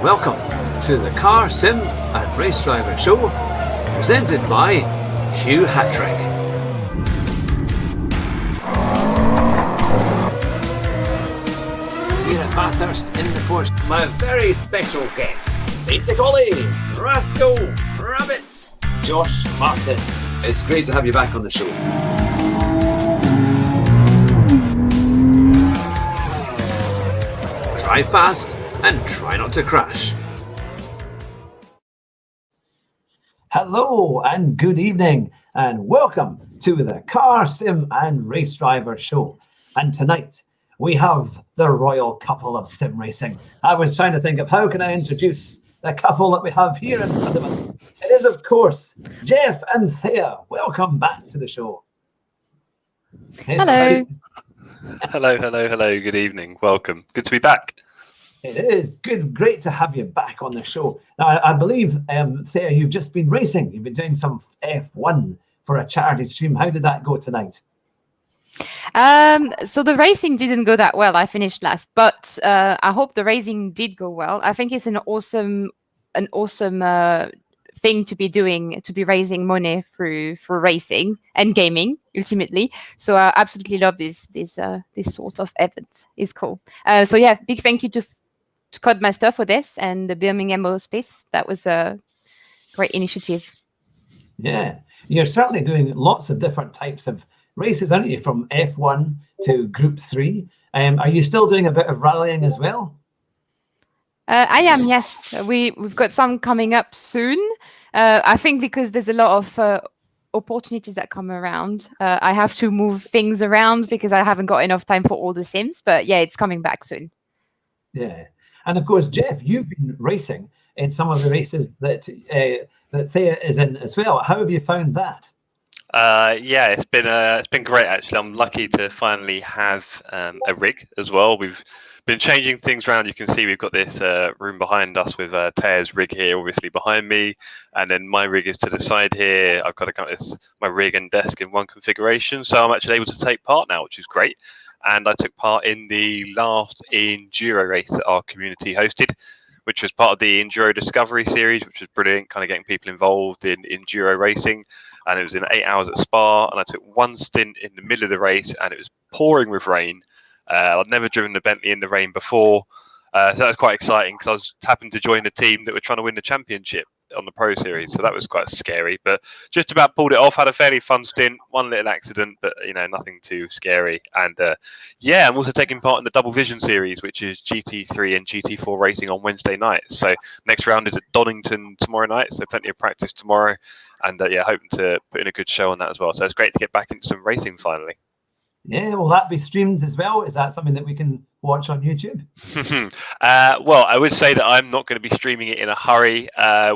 welcome to the Car, Sim and Race Driver Show, presented by Hugh Hatrick. Here at Bathurst in the Forest, my very special guest, Basic Ollie, Rascal, Rabbit, Josh Martin. It's great to have you back on the show. Drive fast and try not to crash. Hello and good evening and welcome to the Car, Sim and Race Driver Show. And tonight we have the royal couple of sim racing. I was trying to think of how can I introduce the couple that we have here in front of us. It is, of course, Jeff and Thea. Welcome back to the show. Hello. Hello. Good evening. Welcome. Good to be back. It is good, great to have you back on the show. Now, I believe, Thea, you've just been racing. You've been doing some F1 for a charity stream. How did that go tonight? So the racing didn't go that well. I finished last, but I hope the racing did go well. I think it's an awesome thing to be doing, to be raising money for racing and gaming ultimately. So I absolutely love this sort of event. It's cool. So yeah, big thank you to Codemaster for this and the Birmingham Aerospace. That was a great initiative. Yeah, you're certainly doing lots of different types of races, aren't you? From F1 to Group 3. Are you still doing a bit of rallying as well? I am, yes. We've got some coming up soon. I think because there's a lot of opportunities that come around. I have to move things around because I haven't got enough time for all the sims. But yeah, it's coming back soon. Yeah. And of course, Jeff, you've been racing in some of the races that Thea is in as well. How have you found that? Yeah, it's been great actually. I'm lucky to finally have a rig as well. We've been changing things around. You can see we've got this room behind us with Thea's rig here, obviously behind me, and then my rig is to the side here. I've got to count this my rig and desk in one configuration, so I'm actually able to take part now, which is great. And I took part in the last enduro race that our community hosted, which was part of the Enduro Discovery series, which was brilliant, kind of getting people involved in enduro racing. And it was in 8 hours at Spa, and I took one stint in the middle of the race, and it was pouring with rain. I'd never driven the Bentley in the rain before, so that was quite exciting because I happened to join a team that were trying to win the championship on the Pro Series, so that was quite scary. But just about pulled it off. Had a fairly fun stint, one little accident, but nothing too scary. And yeah, I'm also taking part in the Double Vision Series, which is GT3 and GT4 racing on Wednesday nights. So next round is at Donington tomorrow night, so plenty of practice tomorrow. And yeah, hoping to put in a good show on that as well. So it's great to get back into some racing finally. Yeah, will that be streamed as well? Is that something that we can watch on YouTube? Well, I would say that I'm not going to be streaming it in a hurry.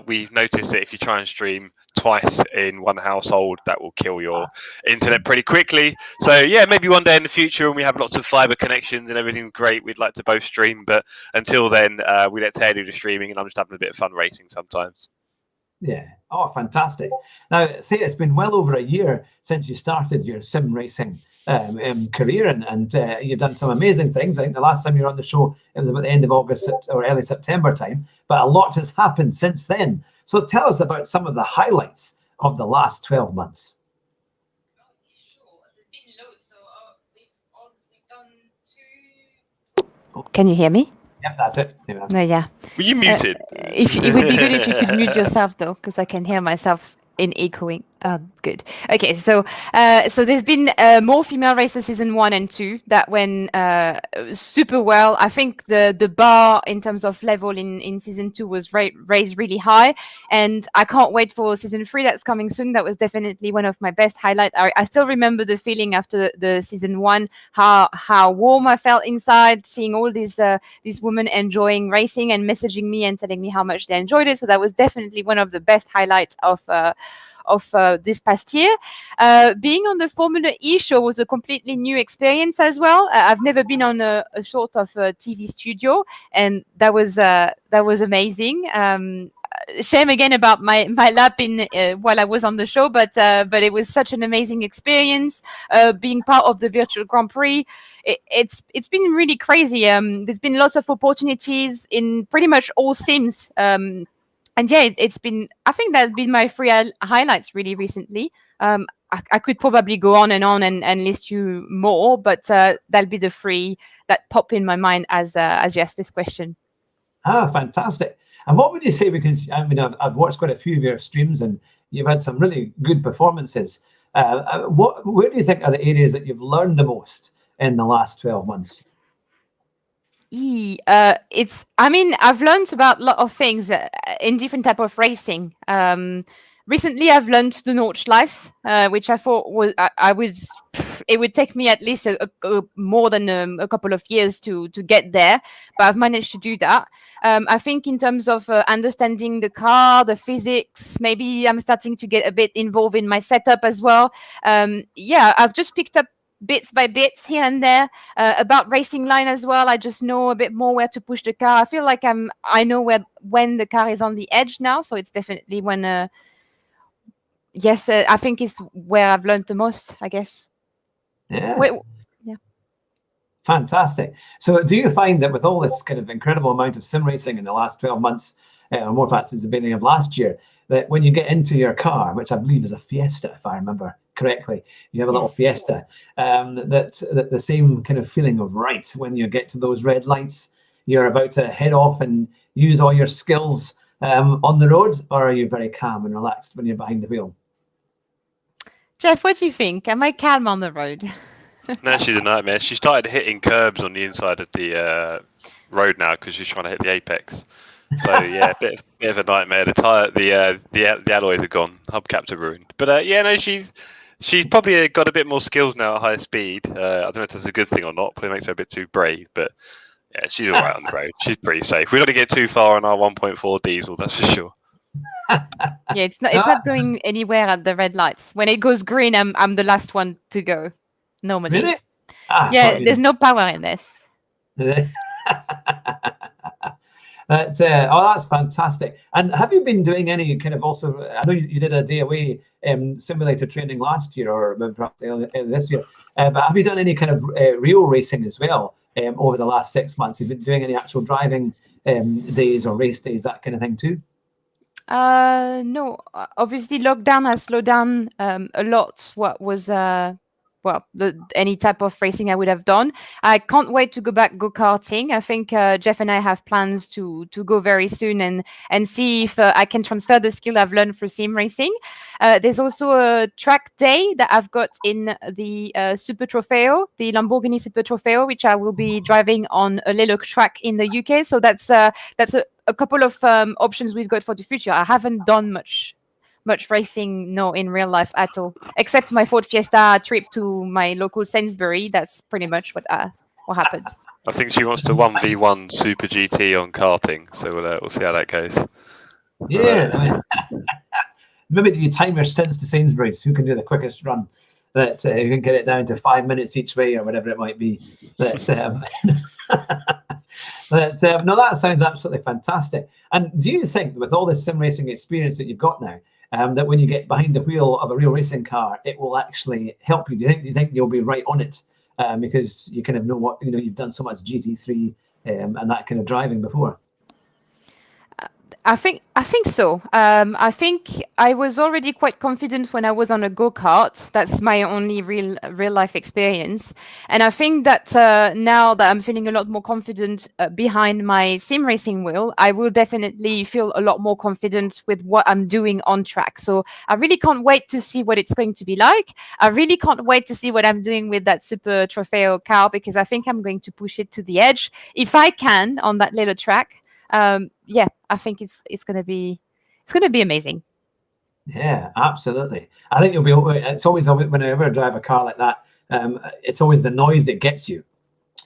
We've noticed that if you try and stream twice in one household, that will kill your internet pretty quickly. So yeah, maybe one day in the future when we have lots of fiber connections and everything's great, we'd like to both stream. But until then, we let Ted do the streaming, and I'm just having a bit of fun racing sometimes. Yeah. Oh, fantastic. Now, Thea, it's been well over a year since you started your sim racing career, and you've done some amazing things. I think the last time you were on the show, it was about the end of August or early September time, but a lot has happened since then. So tell us about some of the highlights of the last 12 months. Sure. There's been loads. So we've done 2... Can you hear me? Yep, that's it. Yeah. Were you muted? It would be good if you could mute yourself though, because I can hear myself in echoing. Good. Okay, so there's been more female races season 1 and 2 that went super well. I think the bar in terms of level in season 2 was raised really high, and I can't wait for season 3 that's coming soon. That was definitely one of my best highlights. I still remember the feeling after the season 1, how warm I felt inside, seeing all these women enjoying racing and messaging me and telling me how much they enjoyed it. So that was definitely one of the best highlights of this past year. Being on the Formula E show was a completely new experience as well. I've never been on a sort of a TV studio, and that was amazing. shame again about my lap in while I was on the show, but it was such an amazing experience being part of the virtual Grand Prix. It's been really crazy. There's been lots of opportunities in pretty much all sims. And yeah, it's been, I think that's been my three highlights really recently. I could probably go on and list you more, but that'll be the three that pop in my mind as you asked this question. Ah, fantastic. And what would you say, because I mean, I've watched quite a few of your streams and you've had some really good performances. Where do you think are the areas that you've learned the most in the last 12 months? I mean, I've learned about a lot of things in different type of racing. Recently, I've learned the Notch life, which I thought was it would take me at least more than a couple of years to get there, but I've managed to do that. I think in terms of understanding the car, the physics, maybe I'm starting to get a bit involved in my setup as well. Yeah, I've just picked up bits by bits here and there about racing line as well. I just know a bit more where to push the car. I feel like I know when the car is on the edge now, so it's definitely when yes, I think it's where I've learned the most, I guess. Yeah. Yeah. Fantastic. So do you find that with all this kind of incredible amount of sim racing in the last 12 months, or more fact since the beginning of last year, that when you get into your car, which I believe is a Fiesta, if I remember correctly, you have a little Fiesta, that the same kind of feeling of right when you get to those red lights, you're about to head off and use all your skills on the road, or are you very calm and relaxed when you're behind the wheel? Jeff, what do you think? Am I calm on the road? No, she's a nightmare. She started hitting curbs on the inside of the road now because she's trying to hit the apex. So yeah, a bit of a nightmare. The alloys are gone. Hubcaps are ruined. But yeah, no, she's probably got a bit more skills now at high speed. I don't know if that's a good thing or not. Probably makes her a bit too brave. But yeah, she's all right on the road. She's pretty safe. We got to get too far on our 1.4 diesel, that's for sure. Yeah, it's not going anywhere at the red lights. When it goes green, I'm the last one to go. Normally. Really? Yeah, there's no power in this. That's fantastic. And have you been doing any kind of also? I know you did a day away simulator training last year, or maybe perhaps this year. But have you done any kind of real racing as well over the last 6 months? You've been doing any actual driving days or race days, that kind of thing too? No, obviously lockdown has slowed down a lot what was any type of racing I would have done. I can't wait to go back go-karting. I think Jeff and I have plans to go very soon and see if I can transfer the skill I've learned through sim racing. There's also a track day that I've got in the Super Trofeo, the Lamborghini Super Trofeo, which I will be driving on a Lelo track in the UK. So that's a couple of options we've got for the future. I haven't done much racing, in real life at all, except my Ford Fiesta trip to my local Sainsbury. That's pretty much what happened. I think she wants to 1v1 Super GT on karting, so we'll see how that goes. Yeah, maybe you time your stints to Sainsbury's. Who can do the quickest run? That you can get it down to 5 minutes each way, or whatever it might be. No, that sounds absolutely fantastic. And do you think, with all this sim racing experience that you've got now, that when you get behind the wheel of a real racing car, it will actually help you? Do you think you'll be right on it because you kind of know what you've done so much GT3 and that kind of driving before? I think so. I think I was already quite confident when I was on a go-kart. That's my only real life experience. And I think that now that I'm feeling a lot more confident behind my sim racing wheel, I will definitely feel a lot more confident with what I'm doing on track. So I really can't wait to see what it's going to be like. I really can't wait to see what I'm doing with that Super Trofeo car, because I think I'm going to push it to the edge if I can on that little track. Yeah, I think it's gonna be amazing. Yeah, absolutely. I think you'll be. It's always whenever I drive a car like that, it's always the noise that gets you,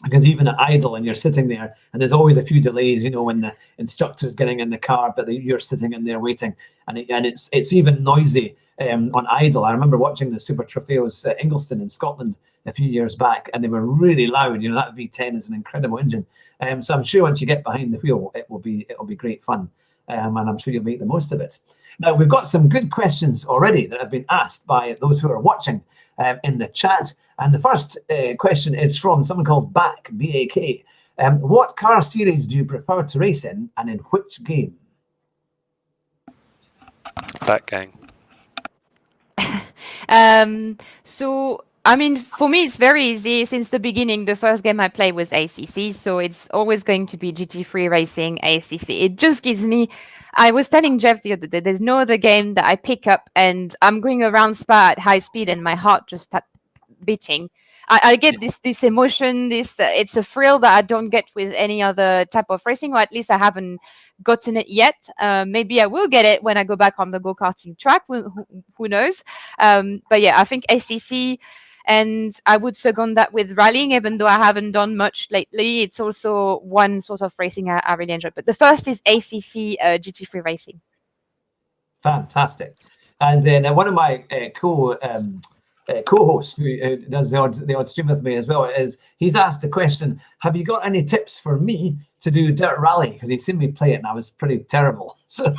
because even at idle and you're sitting there, and there's always a few delays, when the instructor's getting in the car, but you're sitting in there waiting, and it's even noisy on idle. I remember watching the Super Trofeos at Ingliston in Scotland a few years back, and they were really loud. That V10 is an incredible engine. So I'm sure once you get behind the wheel, it'll be great fun. and I'm sure you'll make the most of it. Now, we've got some good questions already that have been asked by those who are watching in the chat. And the first question is from someone called Back, B-A-K. What car series do you prefer to race in, and in which game? That gang. So, I mean, for me, it's very easy. Since the beginning, the first game I played was ACC, so it's always going to be GT3 Racing, ACC. It just gives me... I was telling Jeff the other day, there's no other game that I pick up and I'm going around Spa at high speed and my heart just starts beating. I get this emotion, it's a thrill that I don't get with any other type of racing, or at least I haven't gotten it yet. Maybe I will get it when I go back on the go-karting track, who knows. But yeah, I think ACC, and I would second that with rallying, even though I haven't done much lately. It's also one sort of racing I really enjoy. But the first is ACC GT3 Racing. Fantastic. And then one of my co-host who does the odd stream with me as well, he's asked the question, have you got any tips for me to do dirt rally? Because he's seen me play it and I was pretty terrible. So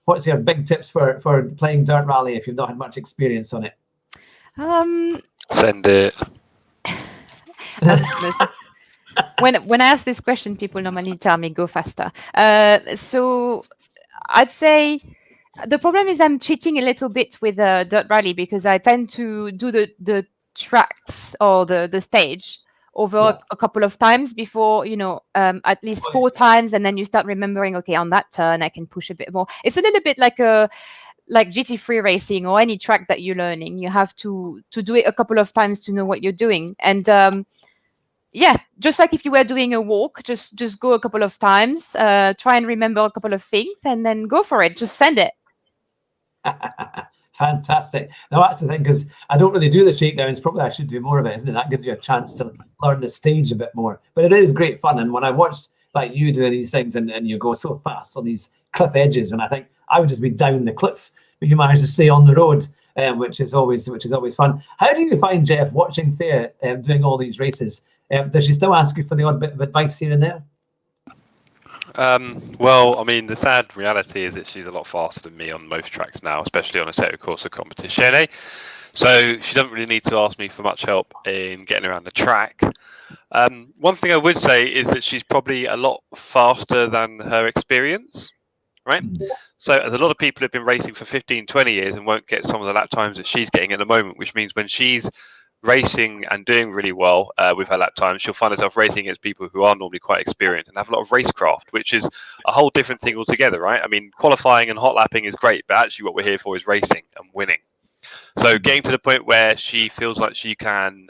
what's your big tips for playing dirt rally if you've not had much experience on it? Send it. When I ask this question, people normally tell me go faster. So I'd say the problem is I'm cheating a little bit with dirt rally, because I tend to do the tracks or the stage over a couple of times before, at least 4 times, and then you start remembering, okay, on that turn I can push a bit more. It's a little bit like GT3 racing or any track that you're learning. You have to do it a couple of times to know what you're doing. And just like if you were doing a walk, just go a couple of times, try and remember a couple of things, and then go for it. Just send it. Fantastic. Now that's the thing, because I don't really do the shakedowns. Probably I should do more of it, isn't it? That gives you a chance to learn the stage a bit more. But it is great fun. And when I watch like you doing these things and you go so fast on these cliff edges, and I think I would just be down the cliff, but you manage to stay on the road, which is always fun. How do you find, Jeff, watching Thea doing all these races? Does she still ask you for the odd bit of advice here and there? Well, I mean, the sad reality is that she's a lot faster than me on most tracks now, especially on a set of course of competition. So she doesn't really need to ask me for much help in getting around the track. One thing I would say is that she's probably a lot faster than her experience, right? So there's a lot of people who've been racing for 15, 20 years and won't get some of the lap times that she's getting at the moment, which means when she's racing and doing really well with her lap time, she'll find herself racing against people who are normally quite experienced and have a lot of racecraft, which is a whole different thing altogether, right? I mean, qualifying and hot lapping is great, but actually what we're here for is racing and winning. So getting to the point where she feels like she can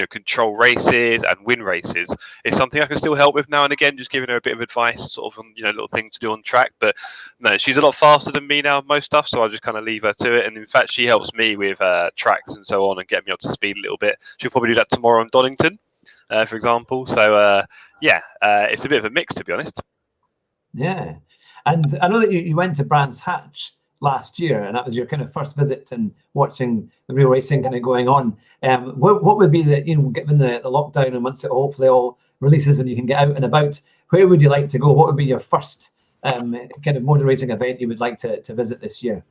control races and win races is something I can still help with now and again, just giving her a bit of advice, sort of on little things to do on track. But no, she's a lot faster than me now, most stuff, so I just kind of leave her to it. And in fact, she helps me with tracks and so on and get me up to speed a little bit. She'll probably do that tomorrow on Donington, for example. So it's a bit of a mix, to be honest. Yeah, and I know that you went to Brands Hatch last year, and that was your kind of first visit and watching the real racing kind of going on. What would be given the lockdown, and once it hopefully all releases and you can get out and about, where would you like to go? What would be your first kind of motor racing event you would like to visit this year?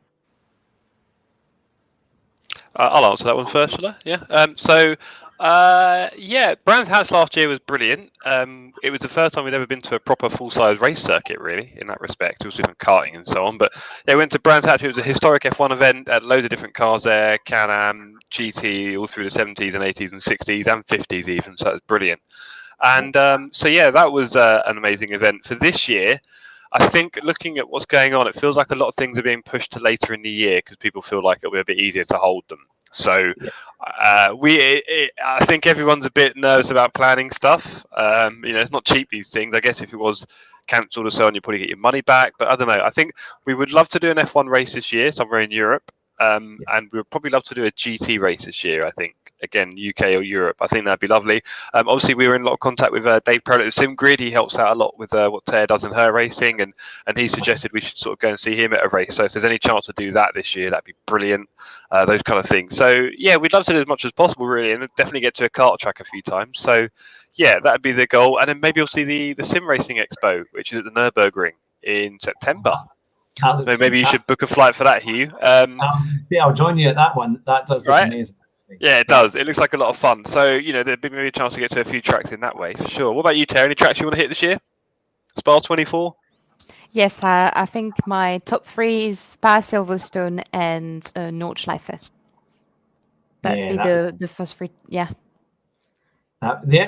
I'll answer that one first, shall I? Yeah. Brands Hatch last year was brilliant. It was the first time we'd ever been to a proper full-size race circuit, really, in that respect. It was different karting and so on. But they went to Brands Hatch. It was a historic F1 event, had loads of different cars there, Can-Am, GT, all through the 70s and 80s and 60s and 50s even. So it was brilliant. And that was an amazing event. For this year, I think looking at what's going on, it feels like a lot of things are being pushed to later in the year because people feel like it'll be a bit easier to hold them. So I think everyone's a bit nervous about planning stuff. It's not cheap, these things. I guess if it was cancelled or so on, you'd probably get your money back. But I don't know. I think we would love to do an F1 race this year somewhere in Europe. And we would probably love to do a GT race this year, I think. Again, UK or Europe. I think that'd be lovely. Obviously, we were in a lot of contact with Dave Prowlett at SimGrid. He helps out a lot with what Thea does in her racing, and he suggested we should sort of go and see him at a race. So if there's any chance to do that this year, that'd be brilliant. Those kind of things. So yeah, we'd love to do as much as possible, really, and definitely get to a kart track a few times. So yeah, that'd be the goal. And then maybe you'll see the Sim Racing Expo, which is at the Nürburgring in September. That looks Maybe you should fantastic. book a flight for that, Hugh. See, I'll join you at that one. That does look Right? amazing. Yeah, it does. It looks like a lot of fun. So, there'd be maybe a chance to get to a few tracks in that way, for sure. What about you, Terry? Any tracks you want to hit this year? Spa 24? Yes, I think my top 3 is Spa, Silverstone, and Nordschleife. That'd be the first 3. Yeah.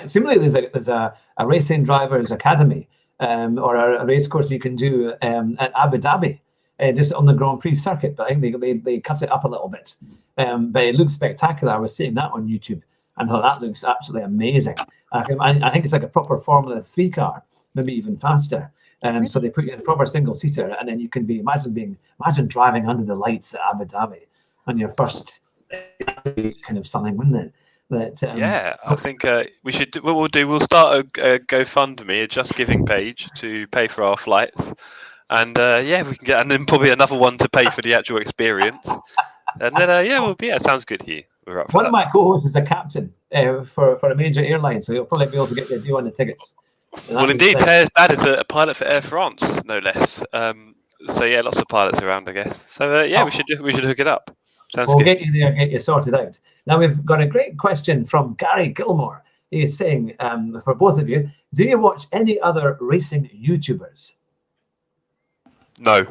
Similarly, there's a racing drivers academy or a race course you can do at Abu Dhabi, just on the Grand Prix circuit. But I think they cut it up a little bit. But it looks spectacular. I was seeing that on YouTube and how that looks absolutely amazing. I think it's like a proper Formula 3 car, maybe even faster. So they put you in a proper single-seater, and then you can imagine driving under the lights at Abu Dhabi on your first kind of stunning, wouldn't it? I think we should. What we'll do, we'll start a GoFundMe, a Just Giving page to pay for our flights, and we can get, and then probably another one to pay for the actual experience, and then sounds good here. We're up for One of my co-hosts is a captain for a major airline, so he'll probably be able to get the deal on the tickets. Well, indeed, Tere's dad is a pilot for Air France, no less. So yeah, lots of pilots around, I guess. So we should hook it up. Sounds We'll good. get you there, get you sorted out. Now we've got a great question from Gary Gilmore. He's saying, for both of you, do you watch any other racing YouTubers? No.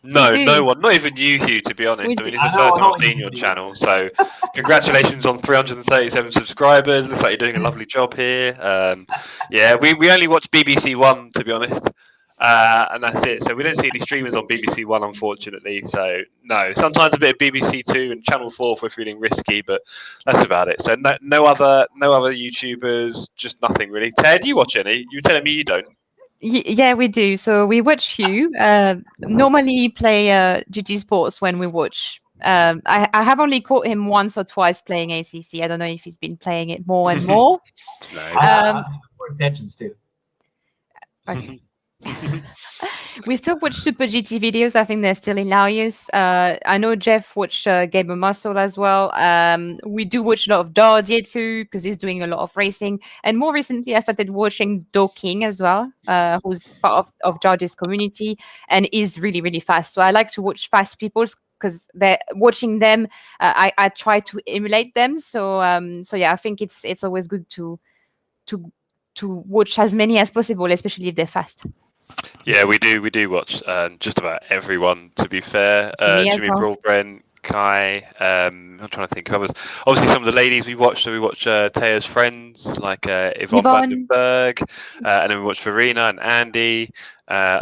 No one. Not even you, Hugh, to be honest. It's the first time I've seen your channel. So congratulations on 337 subscribers. Looks like you're doing a lovely job here. We only watch BBC One, to be honest. And that's it. So we don't see any streamers on BBC One, unfortunately. So no. Sometimes a bit of BBC Two and Channel 4 if we're feeling risky, but that's about it. So no other YouTubers, just nothing really. Ted, do you watch any? You're telling me you don't. Yeah, we do. So we watch you. Normally play GT Sports when we watch. I have only caught him once or twice playing ACC. I don't know if he's been playing it more and more. More intentions too. Okay. We still watch Super GT videos. I think they're still hilarious. I know Jeff watched Game of Muscle as well. We do watch a lot of Dardier too, because he's doing a lot of racing. And more recently, I started watching Do King as well, who's part of Dardier's community and is really, really fast. So I like to watch fast people because they're watching them. I try to emulate them. So I think it's always good to watch as many as possible, especially if they're fast. Yeah, we do watch just about everyone, to be fair. Jimmy Broadbent, Kai, I'm trying to think who others. Obviously some of the ladies we watch, so we watch Thea's friends like Yvonne Vandenberg, and then we watch Verena and Andy.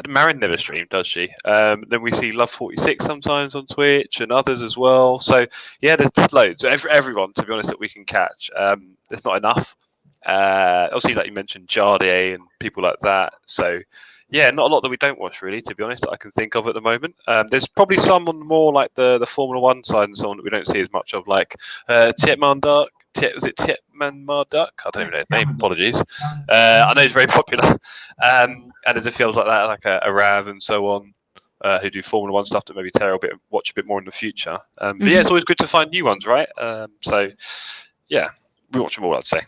Marin never streamed, does she? Then we see Love 46 sometimes on Twitch and others as well. So yeah, there's loads. Everyone, to be honest, that we can catch. There's not enough. Obviously, like you mentioned, Jardier and people like that. So yeah, not a lot that we don't watch, really, to be honest, that I can think of at the moment. There's probably some on more like the Formula 1 side and so on that we don't see as much of, like Tietman Dark. Was it Tietman Marduk? I don't even know his name, apologies. I know he's very popular. And there's a feels like that, like a Rav and so on, who do Formula 1 stuff that maybe Terry will watch a bit more in the future. But yeah, it's always good to find new ones, right? So yeah, we watch them all, I'd say.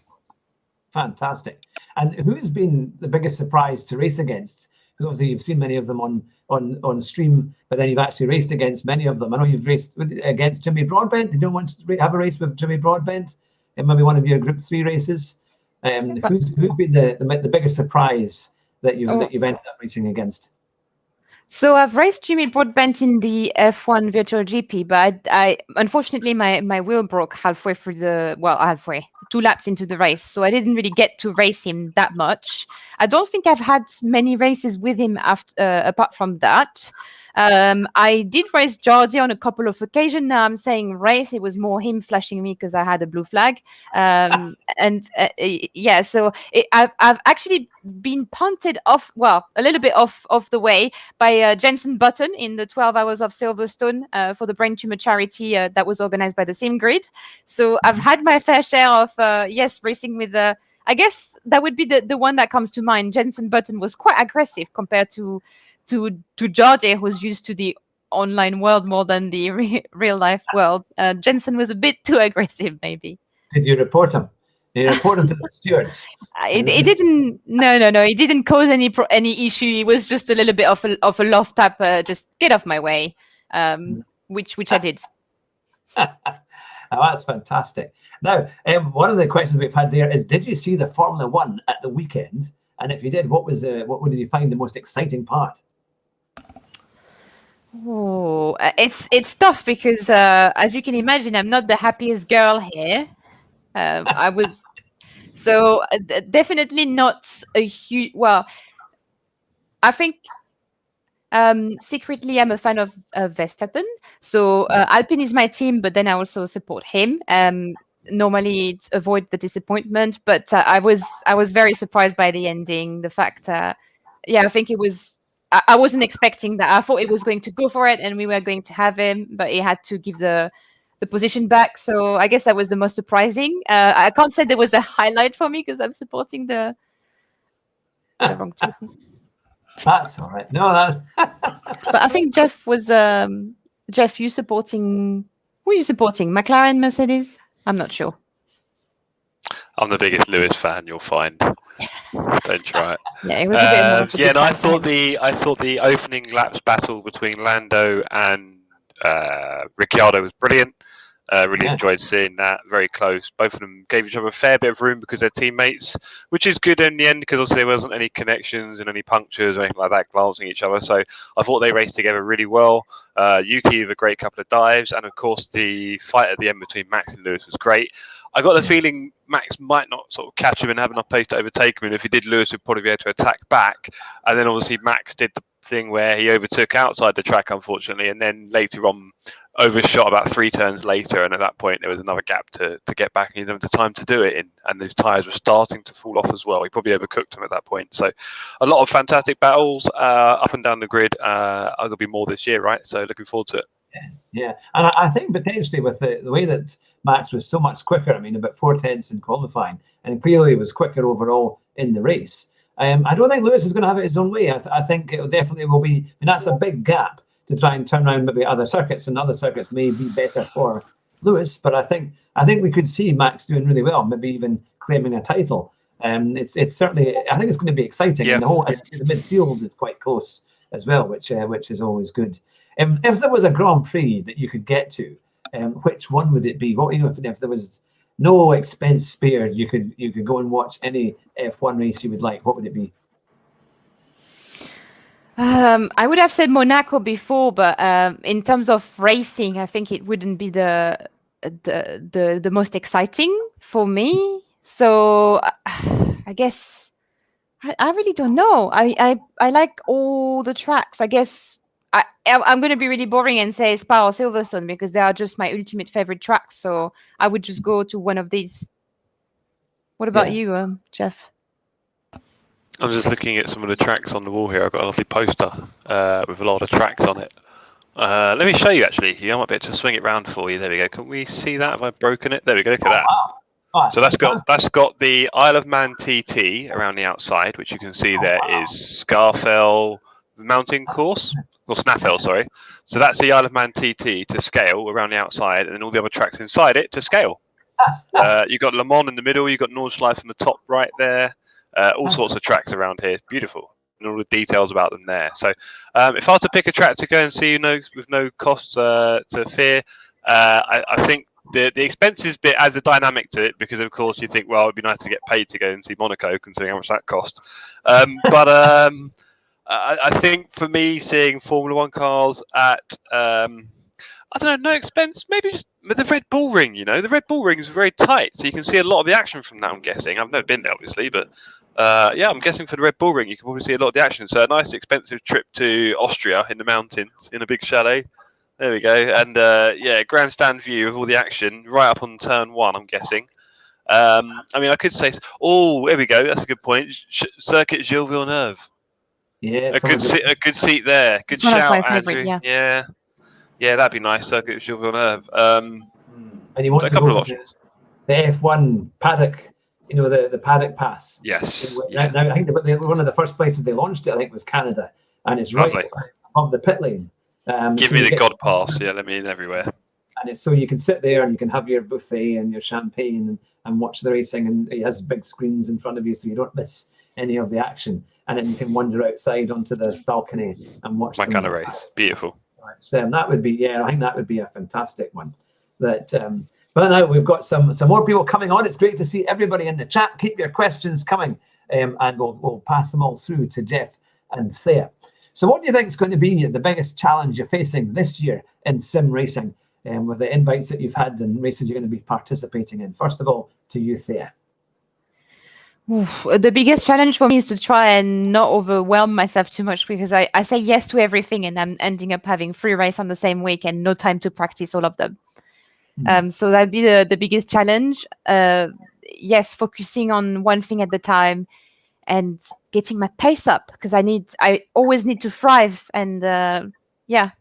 Fantastic. And who's been the biggest surprise to race against? Because obviously you've seen many of them on stream, but then you've actually raced against many of them. I know you've raced against Jimmy Broadbent. Did you want to have a race with Jimmy Broadbent in maybe one of your Group 3 races? Who's been the biggest surprise that you've ended up racing against? So I've raced Jimmy Broadbent in the F1 Virtual GP, but I unfortunately my wheel broke halfway 2 laps into the race, so I didn't really get to race him that much. I don't think I've had many races with him apart from that. I did race Jardier on a couple of occasions. Now I'm saying race, it was more him flashing me because I had a blue flag. So I've actually been punted off, a little bit off the way by Jensen Button in the 12 Hours of Silverstone for the Brain Tumor charity that was organized by the Sim Grid. So I've had my fair share of racing with I guess that would be the one that comes to mind. Jensen Button was quite aggressive compared to Jardier, who's used to the online world more than the real life world. Jensen was a bit too aggressive, maybe. Did you report him? You reported to the stewards. It didn't. No. It didn't cause any issue. It was just a little bit of a love tap. Just get off my way. Which I did. Oh, that's fantastic. Now, one of the questions we've had there is: did you see the Formula One at the weekend? And if you did, what did you find the most exciting part? Oh, it's tough because as you can imagine, I'm not the happiest girl here. I was definitely not a huge. Well, I think secretly I'm a fan of Verstappen. So Alpine is my team, but then I also support him. Normally it's avoid the disappointment, but I was very surprised by the ending. The fact, I think it was. I wasn't expecting that. I thought it was going to go for it, and we were going to have him, but he had to give the position back. So I guess that was the most surprising. I can't say there was a highlight for me because I'm supporting the wrong team. That's all right. No, that's. But I think Jeff was Jeff. You supporting? Who are you supporting? McLaren, Mercedes? I'm not sure. I'm the biggest Lewis fan you'll find. Don't try it. Yeah, it was a bit more of a yeah, good no, I time. thought the opening laps battle between Lando and Ricciardo was brilliant. Really enjoyed seeing that. Very close. Both of them gave each other a fair bit of room because they're teammates, which is good in the end because obviously there wasn't any connections and any punctures or anything like that glancing at each other. So I thought they raced together really well. Yuki with a great couple of dives, and of course the fight at the end between Max and Lewis was great. I got the feeling Max might not sort of catch him and have enough pace to overtake him, and if he did, Lewis would probably be able to attack back. And then obviously Max did the thing where he overtook outside the track, unfortunately, and then later on overshot about 3 turns later, and at that point there was another gap to get back, and he didn't have the time to do it in, and his tyres were starting to fall off as well. He probably overcooked him at that point. So a lot of fantastic battles up and down the grid. There'll be more this year, right? So looking forward to it. Yeah, and I think potentially with the way that Max was so much quicker, I mean, about 4 tenths in qualifying, and clearly was quicker overall in the race. I don't think Lewis is going to have it his own way. I think it definitely will be. I mean, that's a big gap to try and turn around maybe other circuits, and other circuits may be better for Lewis. But I think we could see Max doing really well, maybe even claiming a title. It's certainly. I think it's going to be exciting. Yeah. And the midfield is quite close as well, which is always good. If there was a Grand Prix that you could get to, which one would it be? What if there was no expense spared, you could go and watch any F1 race you would like, what would it be? I would have said Monaco before, but in terms of racing, I think it wouldn't be the most exciting for me. So I guess I really don't know. I like all the tracks. I guess I'm going to be really boring and say Spa or Silverstone because they are just my ultimate favorite tracks. So I would just go to one of these. What about you, Jeff? I'm just looking at some of the tracks on the wall here. I've got a lovely poster with a lot of tracks on it. Let me show you actually. I might be able to swing it round for you. There we go. Can we see that? Have I broken it? There we go. Look at that. Wow. Oh, so that's got the Isle of Man TT around the outside, which you can see there is Scarfell mountain course, or Snaffell, sorry. So that's the Isle of Man TT to scale around the outside, and then all the other tracks inside it to scale. You've got Le Mans in the middle. You've got Nordschleife in the top right there. All sorts of tracks around here. It's beautiful. And all the details about them there. So if I were to pick a track to go and see, with no cost to fear, I think the expenses bit adds a dynamic to it because, of course, you think, well, it'd be nice to get paid to go and see Monaco, considering how much that cost. But I think for me, seeing Formula One cars at I don't know, no expense, maybe just the Red Bull Ring, the Red Bull Ring is very tight, so you can see a lot of the action from that, I'm guessing. I've never been there, obviously, but I'm guessing for the Red Bull Ring, you can probably see a lot of the action. So a nice, expensive trip to Austria in the mountains in a big chalet. There we go. And, grandstand view of all the action right up on turn 1, I'm guessing. I mean, I could say, there we go. That's a good point. Circuit Gilles Villeneuve. Yeah, a good seat there. Good shout, Andrew. Yeah. Yeah, that'd be nice. Circuit Gilles Villeneuve. And you want a to couple go of to options. The F1 paddock, the paddock pass. Yes. Now, I think one of the first places they launched it, I think, was Canada, and it's right above the pit lane. Give me the God pass. Yeah, let me in everywhere. And it's so you can sit there and you can have your buffet and your champagne and watch the racing, and he has big screens in front of you so you don't miss any of the action. And then you can wander outside onto the balcony and watch My them. kind of race. Beautiful. So that would be, I think that would be a fantastic one. But now we've got some more people coming on. It's great to see everybody in the chat. Keep your questions coming, and we'll pass them all through to Jeff and Thea. So what do you think is going to be the biggest challenge you're facing this year in sim racing, with the invites that you've had and races you're going to be participating in? First of all, to you, Thea. Oof, the biggest challenge for me is to try and not overwhelm myself too much, because I say yes to everything and I'm ending up having 3 races on the same week and no time to practice all of them. So that'd be the biggest challenge. Yes, focusing on one thing at the time and getting my pace up, because I always need to thrive, and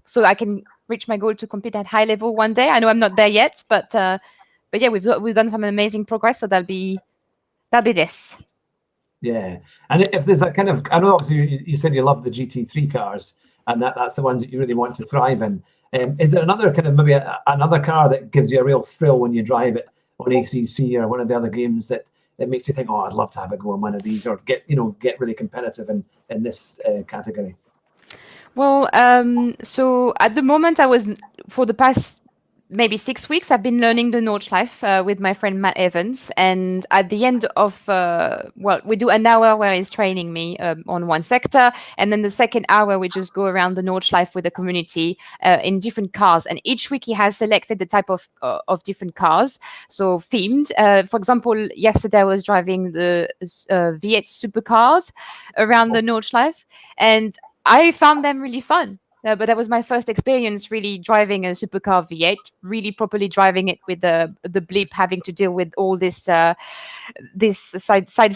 so I can reach my goal to compete at high level one day. I know I'm not there yet, but yeah, we've done some amazing progress, so that'll be this. Yeah, and if there's a kind of, I know obviously you said you love the GT3 cars, and that's the ones that you really want to thrive in. Is there another kind of maybe another car that gives you a real thrill when you drive it on ACC or one of the other games that makes you think, oh, I'd love to have a go on one of these, or get really competitive in this category? Well, so at the moment, for the past maybe 6 weeks, I've been learning the Nordschleife with my friend Matt Evans. And at the end of, we do an hour where he's training me on one sector. And then the second hour, we just go around the Nordschleife with the community in different cars. And each week he has selected the type of different cars, so themed. For example, yesterday I was driving the V8 supercars around the Nordschleife, and I found them really fun. But that was my first experience really driving a supercar V8, really properly driving it with the blip, having to deal with all this side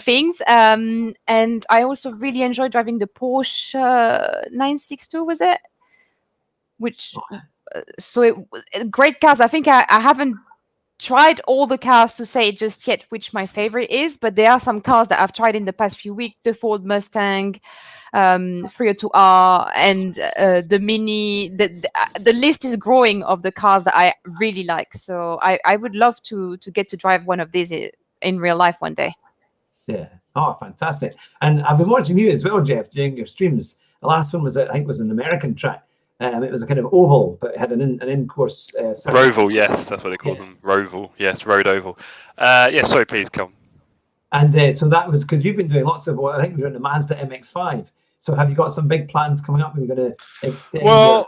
things. And I also really enjoyed driving the Porsche 962, was it? Great cars. I think I haven't tried all the cars to say just yet which my favorite is, but there are some cars that I've tried in the past few weeks: the Ford Mustang, 302R, and the Mini. The list is growing of the cars that I really like. So I would love to get to drive one of these in real life one day. Yeah. Oh, fantastic. And I've been watching you as well, Jeff, during your streams. The last one was, I think, was an American track. It was a kind of oval, but it had an in-course. Roval, yes, that's what they call them. Roval, yes, road oval. Sorry, please come. And so that was because you've been doing lots of, I think you're in the Mazda MX-5. So have you got some big plans coming up? Are you going to extend? Well,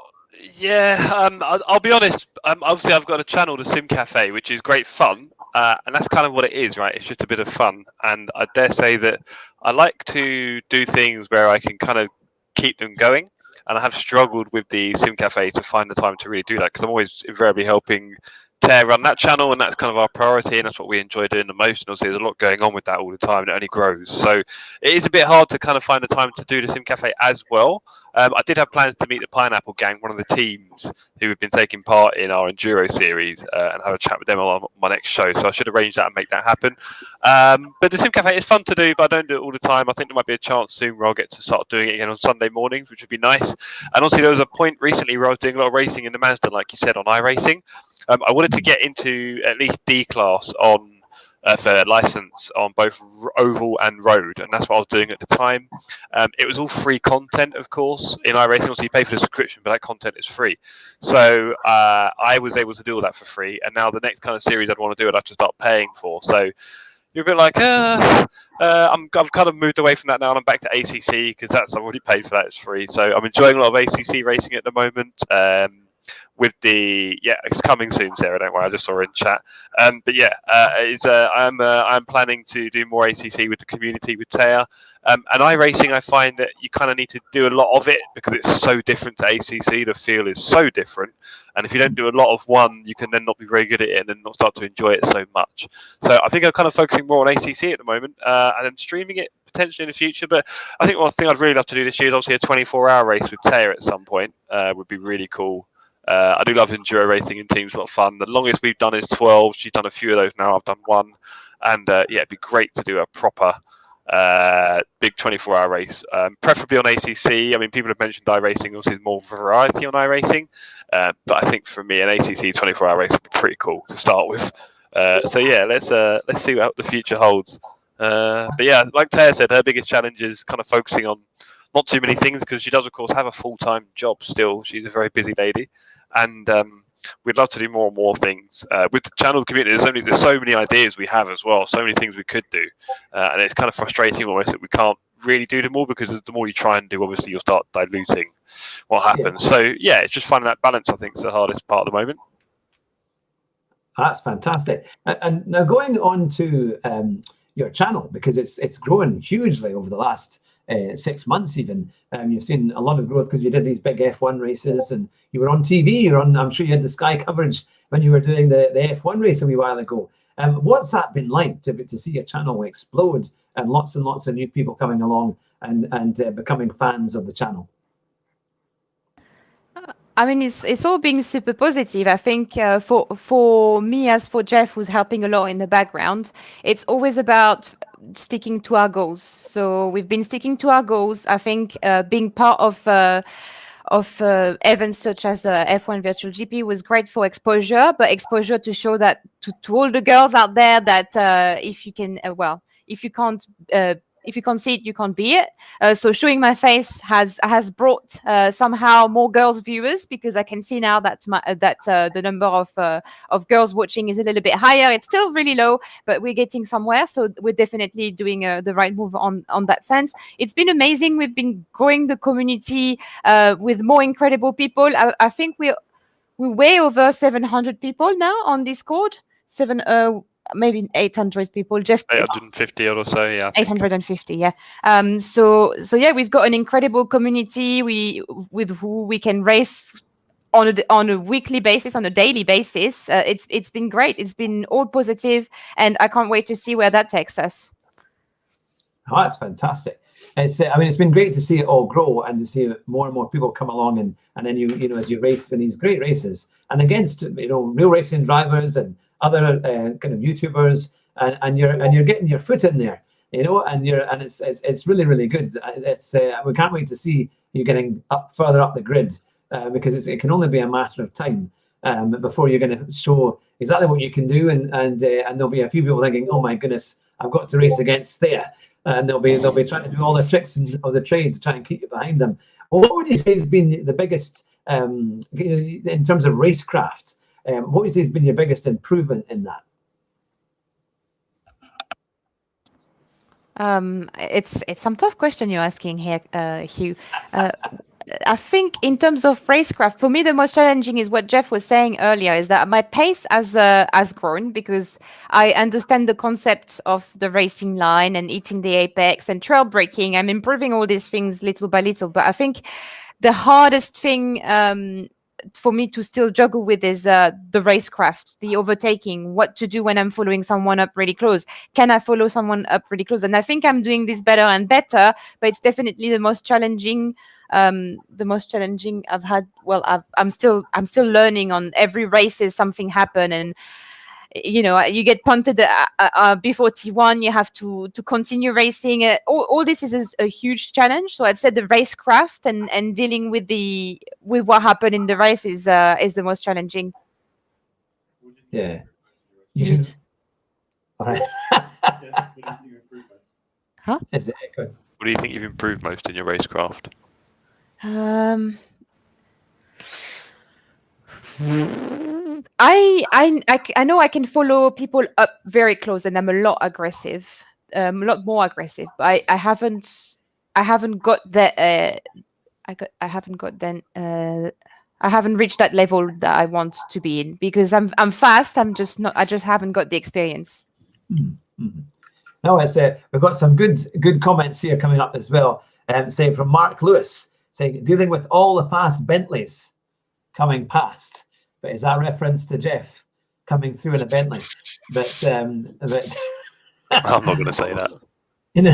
I'll be honest. Obviously, I've got a channel, the Sim Cafe, which is great fun. And that's kind of what it is, right? It's just a bit of fun. And I dare say that I like to do things where I can kind of keep them going. And I have struggled with the Sim Cafe to find the time to really do that, because I'm always invariably helping Tare run that channel, and that's kind of our priority, and that's what we enjoy doing the most. And obviously there's a lot going on with that all the time, and it only grows. So it is a bit hard to kind of find the time to do the Sim Cafe as well. I did have plans to meet the Pineapple Gang, one of the teams who have been taking part in our Enduro series, and have a chat with them on my next show. So I should arrange that and make that happen. But the Sim Cafe is fun to do, but I don't do it all the time. I think there might be a chance soon where I'll get to start doing it again on Sunday mornings, which would be nice. And also there was a point recently where I was doing a lot of racing in the Mazda, like you said, on iRacing. I wanted to get into at least D class on for license on both oval and road, and that's what I was doing at the time. It was all free content, of course, in iRacing. Also, you pay for the subscription, but that content is free. So I was able to do all that for free, and now the next kind of series I'd want to do, I'd have to start paying for. So you're a bit like, I've kind of moved away from that now, and I'm back to ACC, because I've already paid for that. It's free. So I'm enjoying a lot of ACC racing at the moment. With it's coming soon, Sarah. Don't worry, I just saw her in chat. I'm planning to do more ACC with the community with Taya. And iRacing, I find that you kind of need to do a lot of it because it's so different to ACC. The feel is so different, and if you don't do a lot of one, you can then not be very good at it and then not start to enjoy it so much. So I think I'm kind of focusing more on ACC at the moment, and then streaming it potentially in the future. But I think one thing I'd really love to do this year is obviously a 24-hour race with Taya at some point. Would be really cool. I do love enduro racing in teams, a lot of fun. The longest we've done is 12. She's done a few of those now. I've done one. And it'd be great to do a proper big 24-hour race, preferably on ACC. I mean, people have mentioned iRacing. Also, there's more variety on iRacing, but I think for me, an ACC 24-hour race would be pretty cool to start with. So yeah, let's see what the future holds. But yeah, like Thea said, her biggest challenge is kind of focusing on not too many things, because she does, of course, have a full-time job still. She's a very busy lady, and we'd love to do more and more things with the channel community. There's so many ideas we have as well, so many things we could do, and it's kind of frustrating almost that we can't really do them all, because the more you try and do, obviously you'll start diluting what happens. So yeah, it's just finding that balance, I think, is the hardest part at the moment. That's fantastic. And now going on to your channel, because it's grown hugely over the last 6 months even. You've seen a lot of growth because you did these big F1 races, and you were on TV. I'm sure you had the Sky coverage when you were doing the F1 race a wee while ago. What's that been like to see your channel explode and lots of new people coming along and becoming fans of the channel? I mean, it's all being super positive. I think for me, as for Jeff, who's helping a lot in the background, it's always about sticking to our goals. So we've been sticking to our goals. I think being part of events such as F1 Virtual GP was great for exposure, but exposure to show that to all the girls out there that if you can, if you can't see it, you can't be it. So showing my face has brought somehow more girls viewers, because I can see now that the number of girls watching is a little bit higher. It's still really low, but we're getting somewhere. So we're definitely doing the right move on that sense. It's been amazing. We've been growing the community with more incredible people. I think we're way over 700 people now on Discord. Maybe 800 people. Jeff, 850 or so, yeah. 850, yeah. So yeah, we've got an incredible community with who we can race on a weekly basis, on a daily basis. It's been great. It's been all positive, and I can't wait to see where that takes us. Oh, that's fantastic. It's it's been great to see it all grow and to see more and more people come along, and then you know, as you race in these great races and against real racing drivers and other kind of YouTubers, and you're getting your foot in there, and it's really good. We can't wait to see you getting further up the grid, because it can only be a matter of time before you're going to show exactly what you can do, and there'll be a few people thinking, oh my goodness, I've got to race against Thea, and they'll be trying to do all the tricks of the trade to try and keep you behind them. Well, what would you say has been the biggest in terms of racecraft? What would you say has been your biggest improvement in that? It's some tough question you're asking here, Hugh. I think in terms of racecraft, for me, the most challenging is what Jeff was saying earlier, is that my pace has grown, because I understand the concept of the racing line and hitting the apex and trail braking. I'm improving all these things little by little, but I think the hardest thing for me to still juggle with is the racecraft, the overtaking, what to do when I'm following someone up really close. Can I follow someone up really close? And I think I'm doing this better and better, but it's definitely the most challenging. I've had. Well, I'm still learning. On every race is something happen, and you get punted before T1, you have to continue racing. All this is a huge challenge. So I'd say the racecraft and dealing with what happened in the race is the most challenging. Yeah. You should... All right. Huh? Is it good? What do you think you've improved most in your racecraft? I know I can follow people up very close, and I'm a lot more aggressive. But I haven't got that. I haven't reached that level that I want to be in, because I'm fast. I just haven't got the experience. Mm-hmm. No, we've got some good comments here coming up as well. Say from Mark Lewis, saying, dealing with all the fast Bentleys coming past. But is that reference to Jeff coming through in a Bentley? But I'm not going to say that. And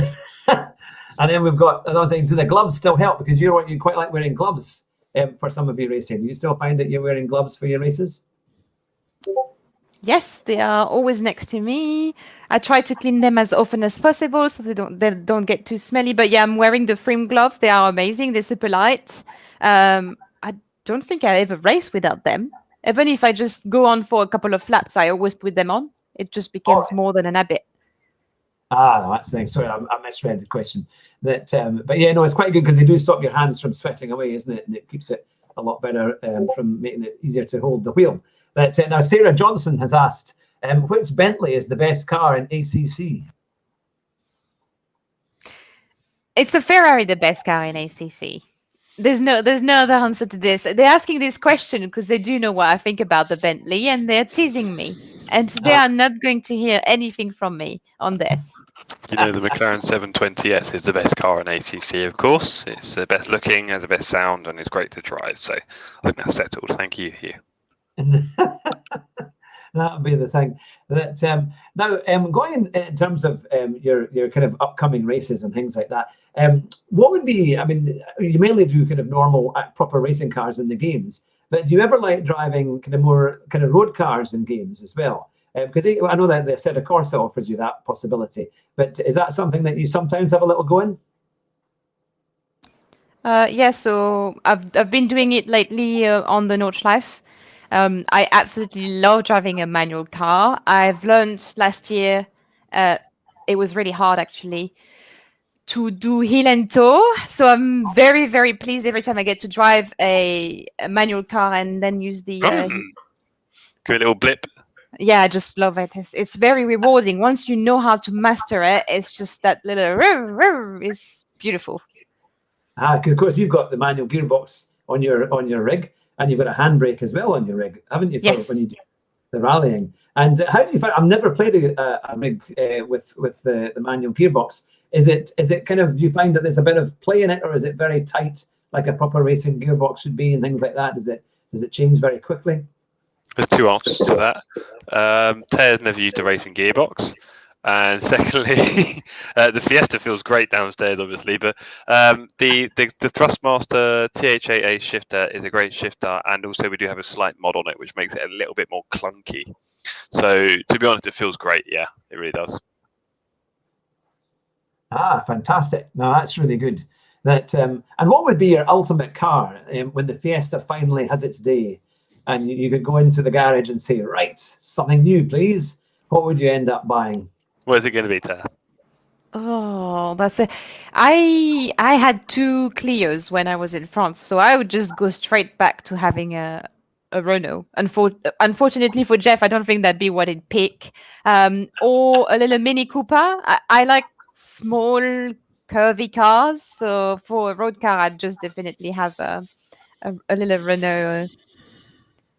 then we've got, as I was saying, do the gloves still help? Because you quite like wearing gloves for some of your racing. Do you still find that you're wearing gloves for your races? Yes, they are always next to me. I try to clean them as often as possible so they don't get too smelly. But yeah, I'm wearing the frame gloves. They are amazing. They're super light. I don't think I ever race without them. Even if I just go on for a couple of laps, I always put them on. It just Oh, becomes more than an habit. no, that's nice. Sorry, I misread the question. But yeah, no, it's quite good because they do stop your hands from sweating away, isn't it? And it keeps it a lot better from making it easier to hold the wheel. But now Sarah Johnson has asked, which Bentley is the best car in ACC? It's a Ferrari, the best car in ACC. There's no other answer to this. They're asking this question because they do know what I think about the Bentley, and they're teasing me. And today I'm not going to hear anything from me on this. You know, the McLaren 720S is the best car in ACC, of course. It's the best looking, has the best sound, and it's great to drive. So I think that's settled. Thank you, Hugh. That would be the thing. That now going in terms of your kind of upcoming races and things like that. What would be? I mean, you mainly do kind of normal, proper racing cars in the games, but do you ever like driving kind of more kind of road cars in games as well? Because I know that the Assetto Corsa offers you that possibility, but is that something that you sometimes have a little go in? Yeah, so I've been doing it lately on the Nordschleife. I absolutely love driving a manual car. I've learned last year, it was really hard actually, to do heel and toe. So I'm very, very pleased every time I get to drive a manual car and then use the... Good little blip. Yeah, I just love it. It's very rewarding. Once you know how to master it, it's just that little... It's beautiful. Because of course you've got the manual gearbox on your rig, and you've got a handbrake as well on your rig, haven't you? Yes. When you do the rallying. And how do you find? I've never played a rig with the manual gearbox. Is it kind of? Do you find that there's a bit of play in it, or is it very tight, like a proper racing gearbox should be, and things like that? Does it change very quickly? There's two answers to that. Tea's never used a racing gearbox. And secondly, the Fiesta feels great downstairs, obviously, but the Thrustmaster TH8A shifter is a great shifter, and also we do have a slight mod on it, which makes it a little bit more clunky. So, to be honest, it feels great. Yeah, it really does. Fantastic! No, that's really good. And what would be your ultimate car when the Fiesta finally has its day, and you could go into the garage and say, right, something new, please? What would you end up buying? What is it going to be, Thea? Oh, that's it. I had 2 Clios when I was in France, so I would just go straight back to having a Renault. Unfortunately for Jeff, I don't think that'd be what he'd pick. Or a little Mini Cooper. I like small, curvy cars, so for a road car, I'd just definitely have a little Renault.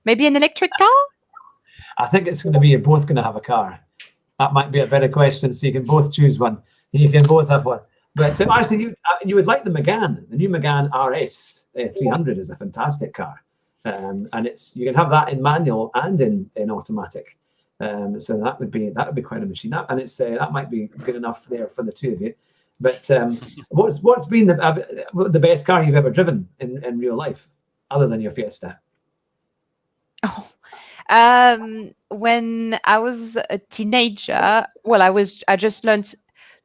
Maybe an electric car? I think it's going to be you're both going to have a car. That might be a better question, so you can both choose one. You can both have one. But actually, you would like the Megane. The new Megane RS 300 is a fantastic car, and you can have that in manual and in automatic. So that would be quite a machine. That might be good enough there for the two of you. But what's been the best car you've ever driven in real life, other than your Fiesta? Oh. When I was a teenager, I just learned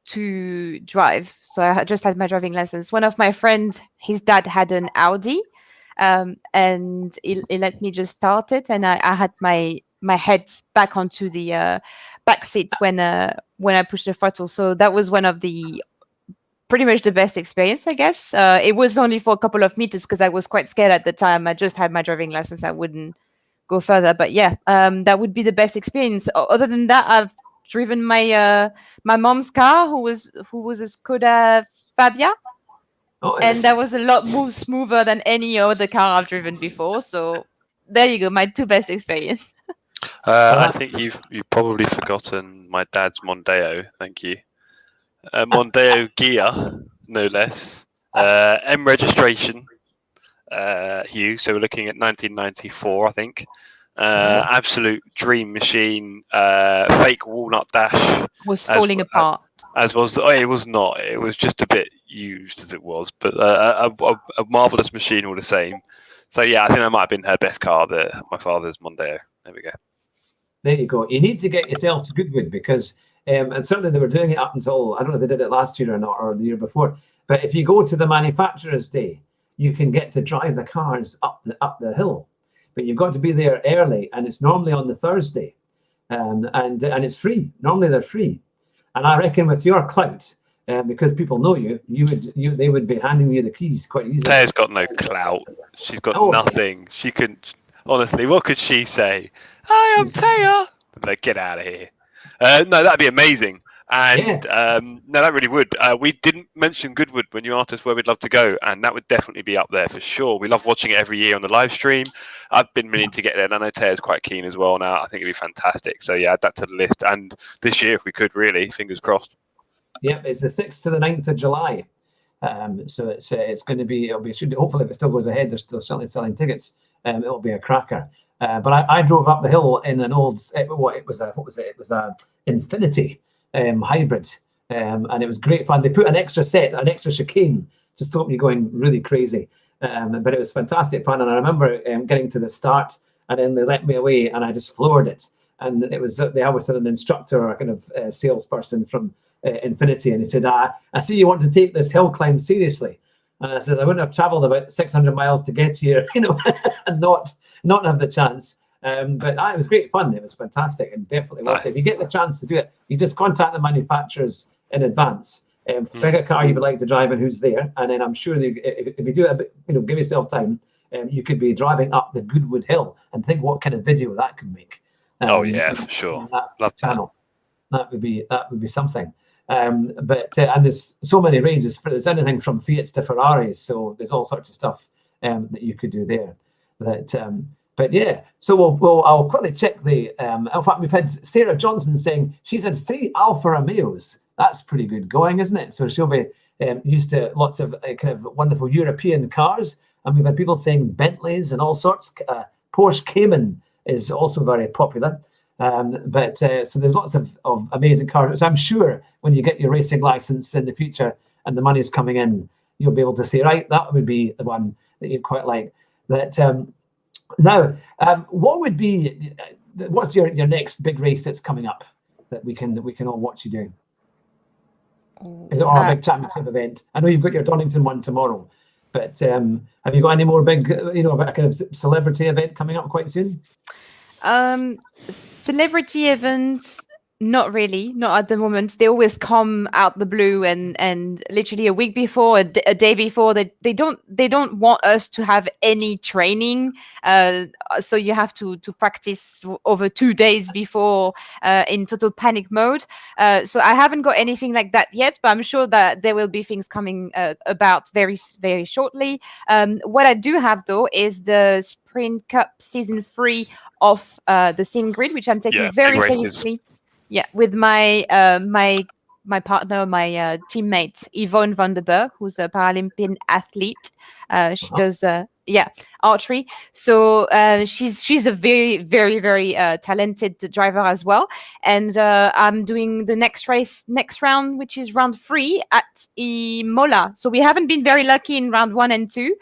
to drive. So I just had my driving lessons. One of my friends, his dad had an Audi, and he let me just start it. And I had my head back onto the back seat when I pushed the throttle. So that was one of the pretty much the best experience, I guess. It was only for a couple of meters because I was quite scared at the time. I just had my driving license. I wouldn't go further, but yeah, that would be the best experience. Other than that, I've driven my mom's car, who was a Skoda Fabia, and that was a lot more smoother than any other car I've driven before. So there you go, my 2 best experience. I think you've probably forgotten my dad's Mondeo. Thank you, Mondeo Gia, no less. M registration. Hugh, so we're looking at 1994, I think. Absolute dream machine. Fake walnut dash was falling apart. It was not. It was just a bit used as it was, but a marvelous machine all the same. So yeah, I think that might have been her best car, my father's Mondeo. There we go. there you go. You need to get yourself to Goodwood because, and certainly they were doing it up until, I don't know if they did it last year or not, or the year before. But if you go to the Manufacturers' Day, you can get to drive the cars up the hill. But you've got to be there early, and it's normally on the Thursday, and it's free. Normally they're free, and I reckon with your clout, because people know they would be handing you the keys quite easily. Claire's got no clout. She's got nothing. She couldn't. Honestly, what could she say? Hi, I'm Thea. Like, get out of here. No, that'd be amazing. And no, that really would. We didn't mention Goodwood when you asked us where we'd love to go, and that would definitely be up there for sure. We love watching it every year on the live stream. I've been meaning to get there, and I know Taya's quite keen as well now. I think it'd be fantastic. So yeah, add that to the list. And this year, if we could, really, fingers crossed. Yep, it's the 6th to the 9th of July. So it's going to be, hopefully if it still goes ahead, they're still selling tickets. It'll be a cracker. But I drove up the hill in an old, it was a Infinity hybrid, and it was great fun. They put an extra chicane to stop you going really crazy. But it was fantastic fun. And I remember getting to the start, and then they let me away, and I just floored it. And it was, they always had an instructor or a kind of salesperson from Infinity, and he said, I see you want to take this hill climb seriously. And I said, I wouldn't have traveled about 600 miles to get here, and not have the chance. But it was great fun. It was fantastic, and definitely worth it. If you get the chance to do it, you just contact the manufacturers in advance. Pick a car you would like to drive and who's there, and then I'm sure that if you do it, give yourself time, you could be driving up the Goodwood Hill and think what kind of video that could make. Oh yeah, for sure. Love channel. That would be something. But there's so many ranges. There's anything from Fiats to Ferraris, so there's all sorts of stuff that you could do there. But yeah, so I'll quickly check the. In fact, we've had Sarah Johnson saying she's had 3 Alfa Romeos. That's pretty good going, isn't it? So she'll be used to lots of kind of wonderful European cars, and we've had people saying Bentleys and all sorts. Porsche Cayman is also very popular. But so there's lots of amazing cars. So I'm sure when you get your racing license in the future and the money's coming in, you'll be able to say, right, that would be the one that you'd quite like. That now, what would be? What's your next big race that's coming up that we can all watch you doing? Is it a big championship event? I know you've got your Donington one tomorrow, but have you got any more big, a kind of celebrity event coming up quite soon? Celebrity events, not really, not at the moment. They always come out the blue, and literally a week before, a day before, they don't want us to have any training. So you have to practice over 2 days before in total panic mode. So I haven't got anything like that yet, but I'm sure that there will be things coming about very, very shortly. What I do have though is the Sprint Cup Season 3 of the Sim Grid, which I'm taking very seriously. Yeah, with my my partner, my teammate Yvonne van der Berg, who's a Paralympian athlete. She does archery. So she's a very, very, very talented driver as well. And I'm doing the next round, which is round 3 at Imola. So we haven't been very lucky in round 1 and 2,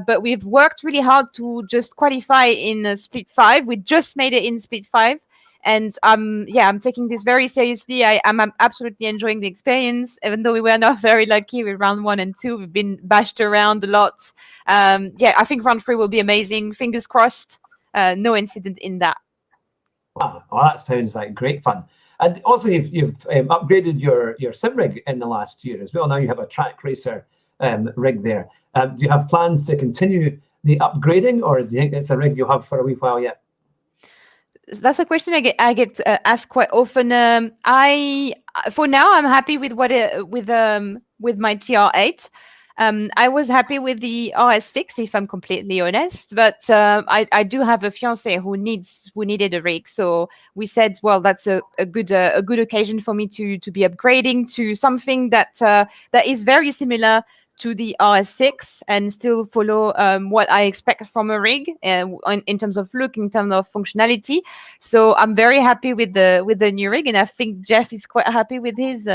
but we've worked really hard to just qualify in split 5. We just made it in split 5. And I'm taking this very seriously. I'm absolutely enjoying the experience, even though we were not very lucky with round 1 and 2. We've been bashed around a lot. I think round 3 will be amazing. Fingers crossed. No incident in that. Wow, well, that sounds like great fun. And also, you've upgraded your sim rig in the last year as well. Now you have a track racer rig there. Do you have plans to continue the upgrading, or do you think it's a rig you'll have for a wee while yet? That's a question I get asked quite often. For now I'm happy with with my TR8. I was happy with the RS6, if I'm completely honest, but I do have a fiance who needed a rig, so we said, well, that's a good occasion for me to be upgrading to something that is very similar to the RS6 and still follow what I expect from a rig in terms of look, in terms of functionality. So I'm very happy with the new rig, and I think Jeff is quite happy with his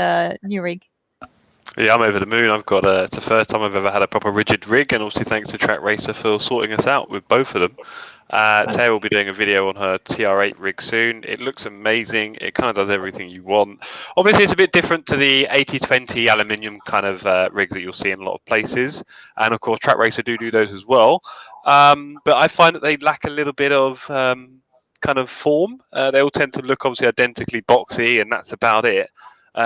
new rig. Yeah, I'm over the moon. I've got it's the first time I've ever had a proper rigid rig, and obviously thanks to Track Racer for sorting us out with both of them. Taya will be doing a video on her TR8 rig soon. It looks amazing. It kind of does everything you want. Obviously, it's a bit different to the 80/20 aluminium kind of rig that you'll see in a lot of places. And of course, Track Racer do those as well. But I find that they lack a little bit of kind of form. They all tend to look obviously identically boxy, and that's about it.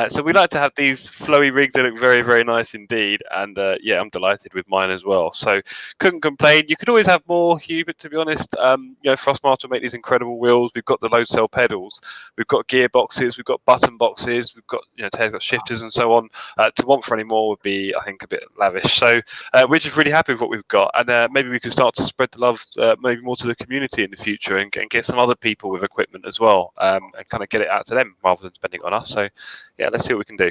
So we like to have these flowy rigs that look very, very nice indeed. And yeah, I'm delighted with mine as well. So couldn't complain. You could always have more, Hugh, but to be honest, Frostmaster make these incredible wheels. We've got the load cell pedals. We've got gearboxes. We've got button boxes. We've got, Taylor's got shifters and so on. To want for any more would be, I think, a bit lavish. So we're just really happy with what we've got. And maybe we can start to spread the love maybe more to the community in the future and get some other people with equipment as well and kind of get it out to them rather than spending it on us. So yeah, let's see what we can do.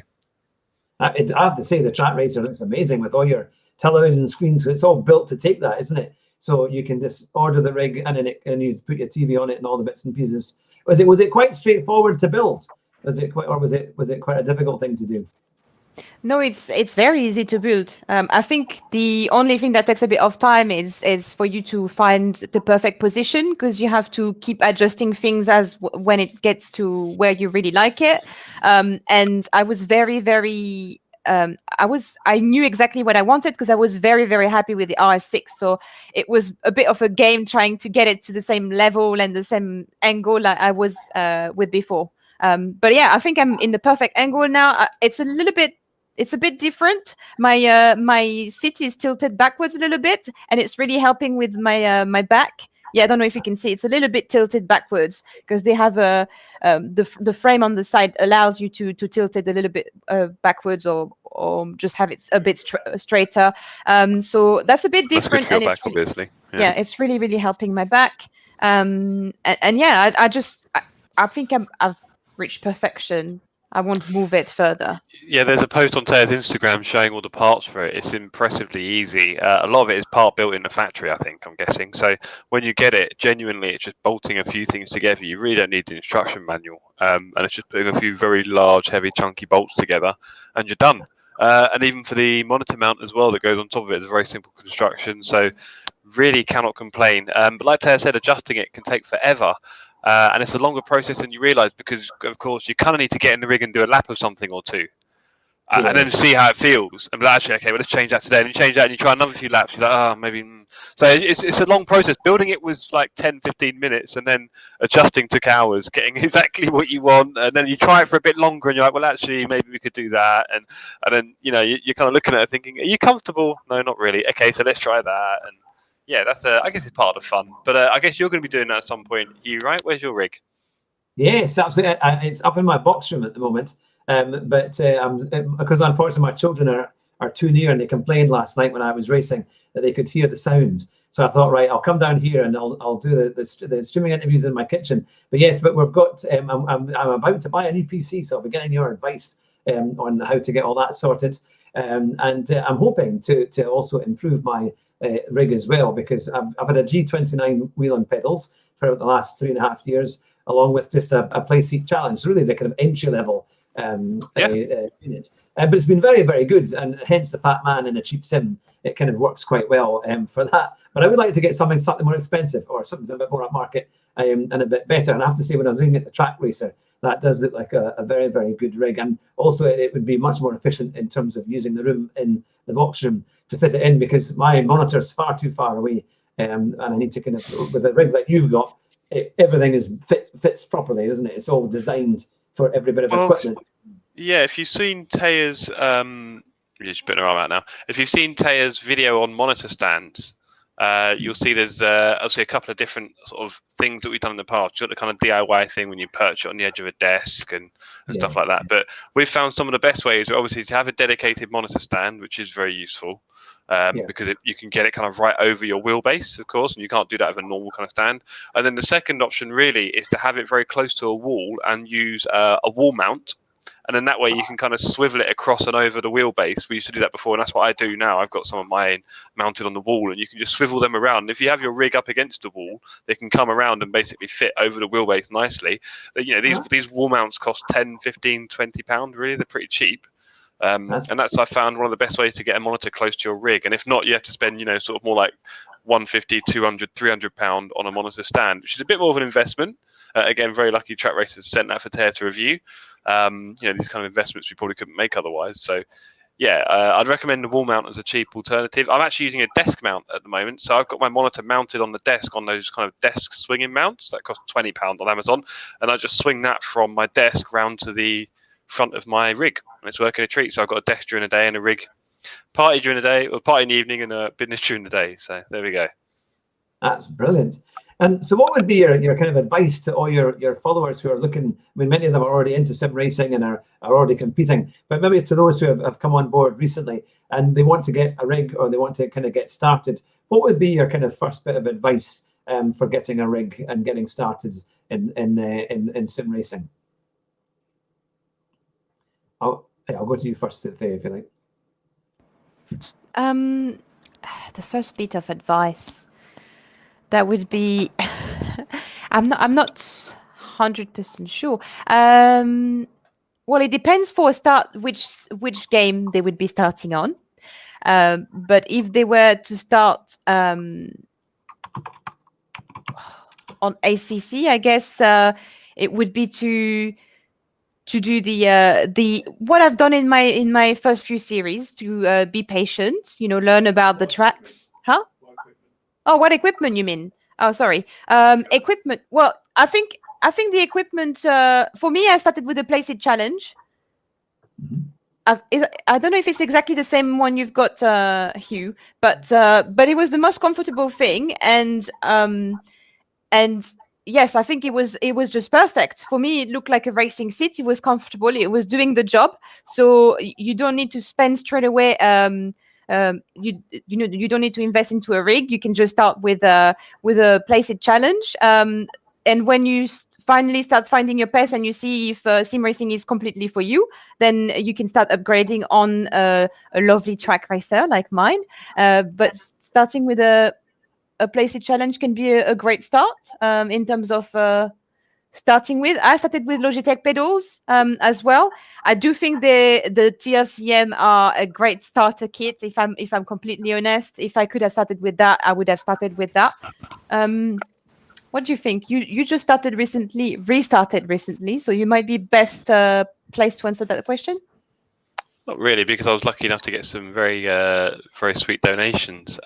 I have to say, the Track Racer looks amazing with all your television screens. It's all built to take that, isn't it? So you can just order the rig and you put your TV on it and all the bits and pieces. Was it quite straightforward to build? Was it quite a difficult thing to do? No, it's very easy to build. I think the only thing that takes a bit of time is for you to find the perfect position, because you have to keep adjusting things when it gets to where you really like it. And I was very, very I knew exactly what I wanted because I was very, very happy with the RS6. So it was a bit of a game trying to get it to the same level and the same angle like I was with before. But yeah, I think I'm in the perfect angle now. It's a bit different. My seat is tilted backwards a little bit, and it's really helping with my back. Yeah, I don't know if you can see. It's a little bit tilted backwards because they have the frame on the side allows you to tilt it a little bit backwards or just have it a bit straighter. So that's a bit different. That's good for your and back, obviously. Yeah, it's really, really helping my back. And yeah, I think I've reached perfection. I won't move it further. Yeah, there's a post on Taylor's Instagram showing all the parts for it. It's impressively easy. A lot of it is part built in the factory, I think, I'm guessing. So when you get it, genuinely, it's just bolting a few things together. You really don't need the instruction manual. And it's just putting a few very large, heavy, chunky bolts together, and you're done. And even for the monitor mount as well that goes on top of it, it's a very simple construction. So really cannot complain. But like Taylor said, adjusting it can take forever. And it's a longer process than you realise because, of course, you kind of need to get in the rig and do a lap of something or two. And then see how it feels. And be like, actually, okay, well, let's change that today. And you change that and you try another few laps. You're like, maybe. So it's a long process. Building it was like 10, 15 minutes. And then adjusting took hours, getting exactly what you want. And then you try it for a bit longer and you're like, well, actually, maybe we could do that. And then, you're kind of looking at it thinking, are you comfortable? No, not really. Okay, so let's try that. And yeah, that's I guess it's part of the fun. But I guess you're going to be doing that at some point, Hugh, right? Where's your rig? Yes, absolutely. It's up in my box room at the moment. But because unfortunately my children are too near, and they complained last night when I was racing that they could hear the sounds. So I thought, right, I'll come down here and I'll do the streaming interviews in my kitchen. But yes, but we've got I'm about to buy a new PC, so I'll be getting your advice on how to get all that sorted. And I'm hoping to also improve my rig as well, because I've had a G29 wheel and pedals for the last 3.5 years, along with just a playseat challenge, really the kind of entry level unit. But it's been very, very good, and hence the Fat Man in a cheap sim. It kind of works quite well for that. But I would like to get something slightly more expensive, or something a bit more upmarket and a bit better. And I have to say, when I was looking at the Track Racer, that does look like a very, very good rig. And also it would be much more efficient in terms of using the room in the box room to fit it in, because my monitor is far too far away. And I need to kind of, with a rig like you've got, everything fits properly, doesn't it? It's all designed for every bit of equipment. Yeah, if you've seen Taya's, you're just putting her arm out now. If you've seen Taya's video on monitor stands, you'll see there's obviously a couple of different sort of things that we've done in the past. You've got the kind of DIY thing when you perch it on the edge of a desk and stuff like that. But we've found some of the best ways, obviously, to have a dedicated monitor stand, which is very useful. Because you can get it kind of right over your wheelbase, of course, and you can't do that with a normal kind of stand. And then the second option really is to have it very close to a wall and use a wall mount. And then that way you can kind of swivel it across and over the wheelbase. We used to do that before, and that's what I do now. I've got some of mine mounted on the wall, and you can just swivel them around. And if you have your rig up against the wall, they can come around and basically fit over the wheelbase nicely. These wall mounts cost £10, £15, £20, really. They're pretty cheap. And that's, I found, one of the best ways to get a monitor close to your rig. And if not, you have to spend, sort of more like 150, 200, 300 pound on a monitor stand, which is a bit more of an investment. Again, very lucky Track Racers sent that for Thea to review. These kind of investments we probably couldn't make otherwise. So yeah, I'd recommend the wall mount as a cheap alternative. I'm actually using a desk mount at the moment. So I've got my monitor mounted on the desk on those kind of desk swinging mounts that cost £20 on Amazon. And I just swing that from my desk round to the front of my rig. And it's working a treat. So I've got a desk during the day and a rig party during the day, or party in the evening, and a business during the day. So there we go. That's brilliant. And so what would be your kind of advice to all your followers who are looking? I mean, many of them are already into sim racing and are already competing, but maybe to those who have come on board recently and they want to get a rig or they want to kind of get started, what would be your kind of first bit of advice for getting a rig and getting started in sim racing? I'll go to you first, Thea, if you like. The first bit of advice, that would be, I'm not 100% sure. Well, it depends for a start which game they would be starting on. But if they were to start on ACC, I guess it would be to do the what I've done in my first few series, to be patient, learn about the tracks. Huh? Oh, what equipment you mean? Oh, sorry. Equipment. Well, I think the equipment, for me, I started with the Place It Challenge. I don't know if it's exactly the same one you've got, Hugh, but it was the most comfortable thing, and yes, I think it was just perfect for me. It looked like a racing seat. It was comfortable. It was doing the job. So you don't need to spend straight away. You don't need to invest into a rig. You can just start with a Place It Challenge. And when you finally start finding your pace and you see if sim racing is completely for you, then you can start upgrading on a lovely track racer like mine. But starting with a Place It Challenge can be a great start in terms of starting with. I started with Logitech pedals as well. I do think the TRCM are a great starter kit. If I'm completely honest, if I could have started with that, I would have started with that. What do you think? You just restarted recently, so you might be best placed to answer that question. Not really, because I was lucky enough to get some very very sweet donations.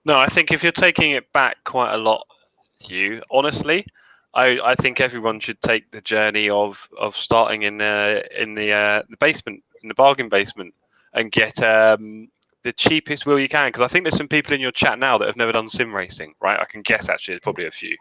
No, I think if you're taking it back quite a lot, Hugh, honestly, I think everyone should take the journey of starting in the basement, in the bargain basement, and get the cheapest wheel you can. Because I think there's some people in your chat now that have never done sim racing, right? I can guess actually, there's probably a few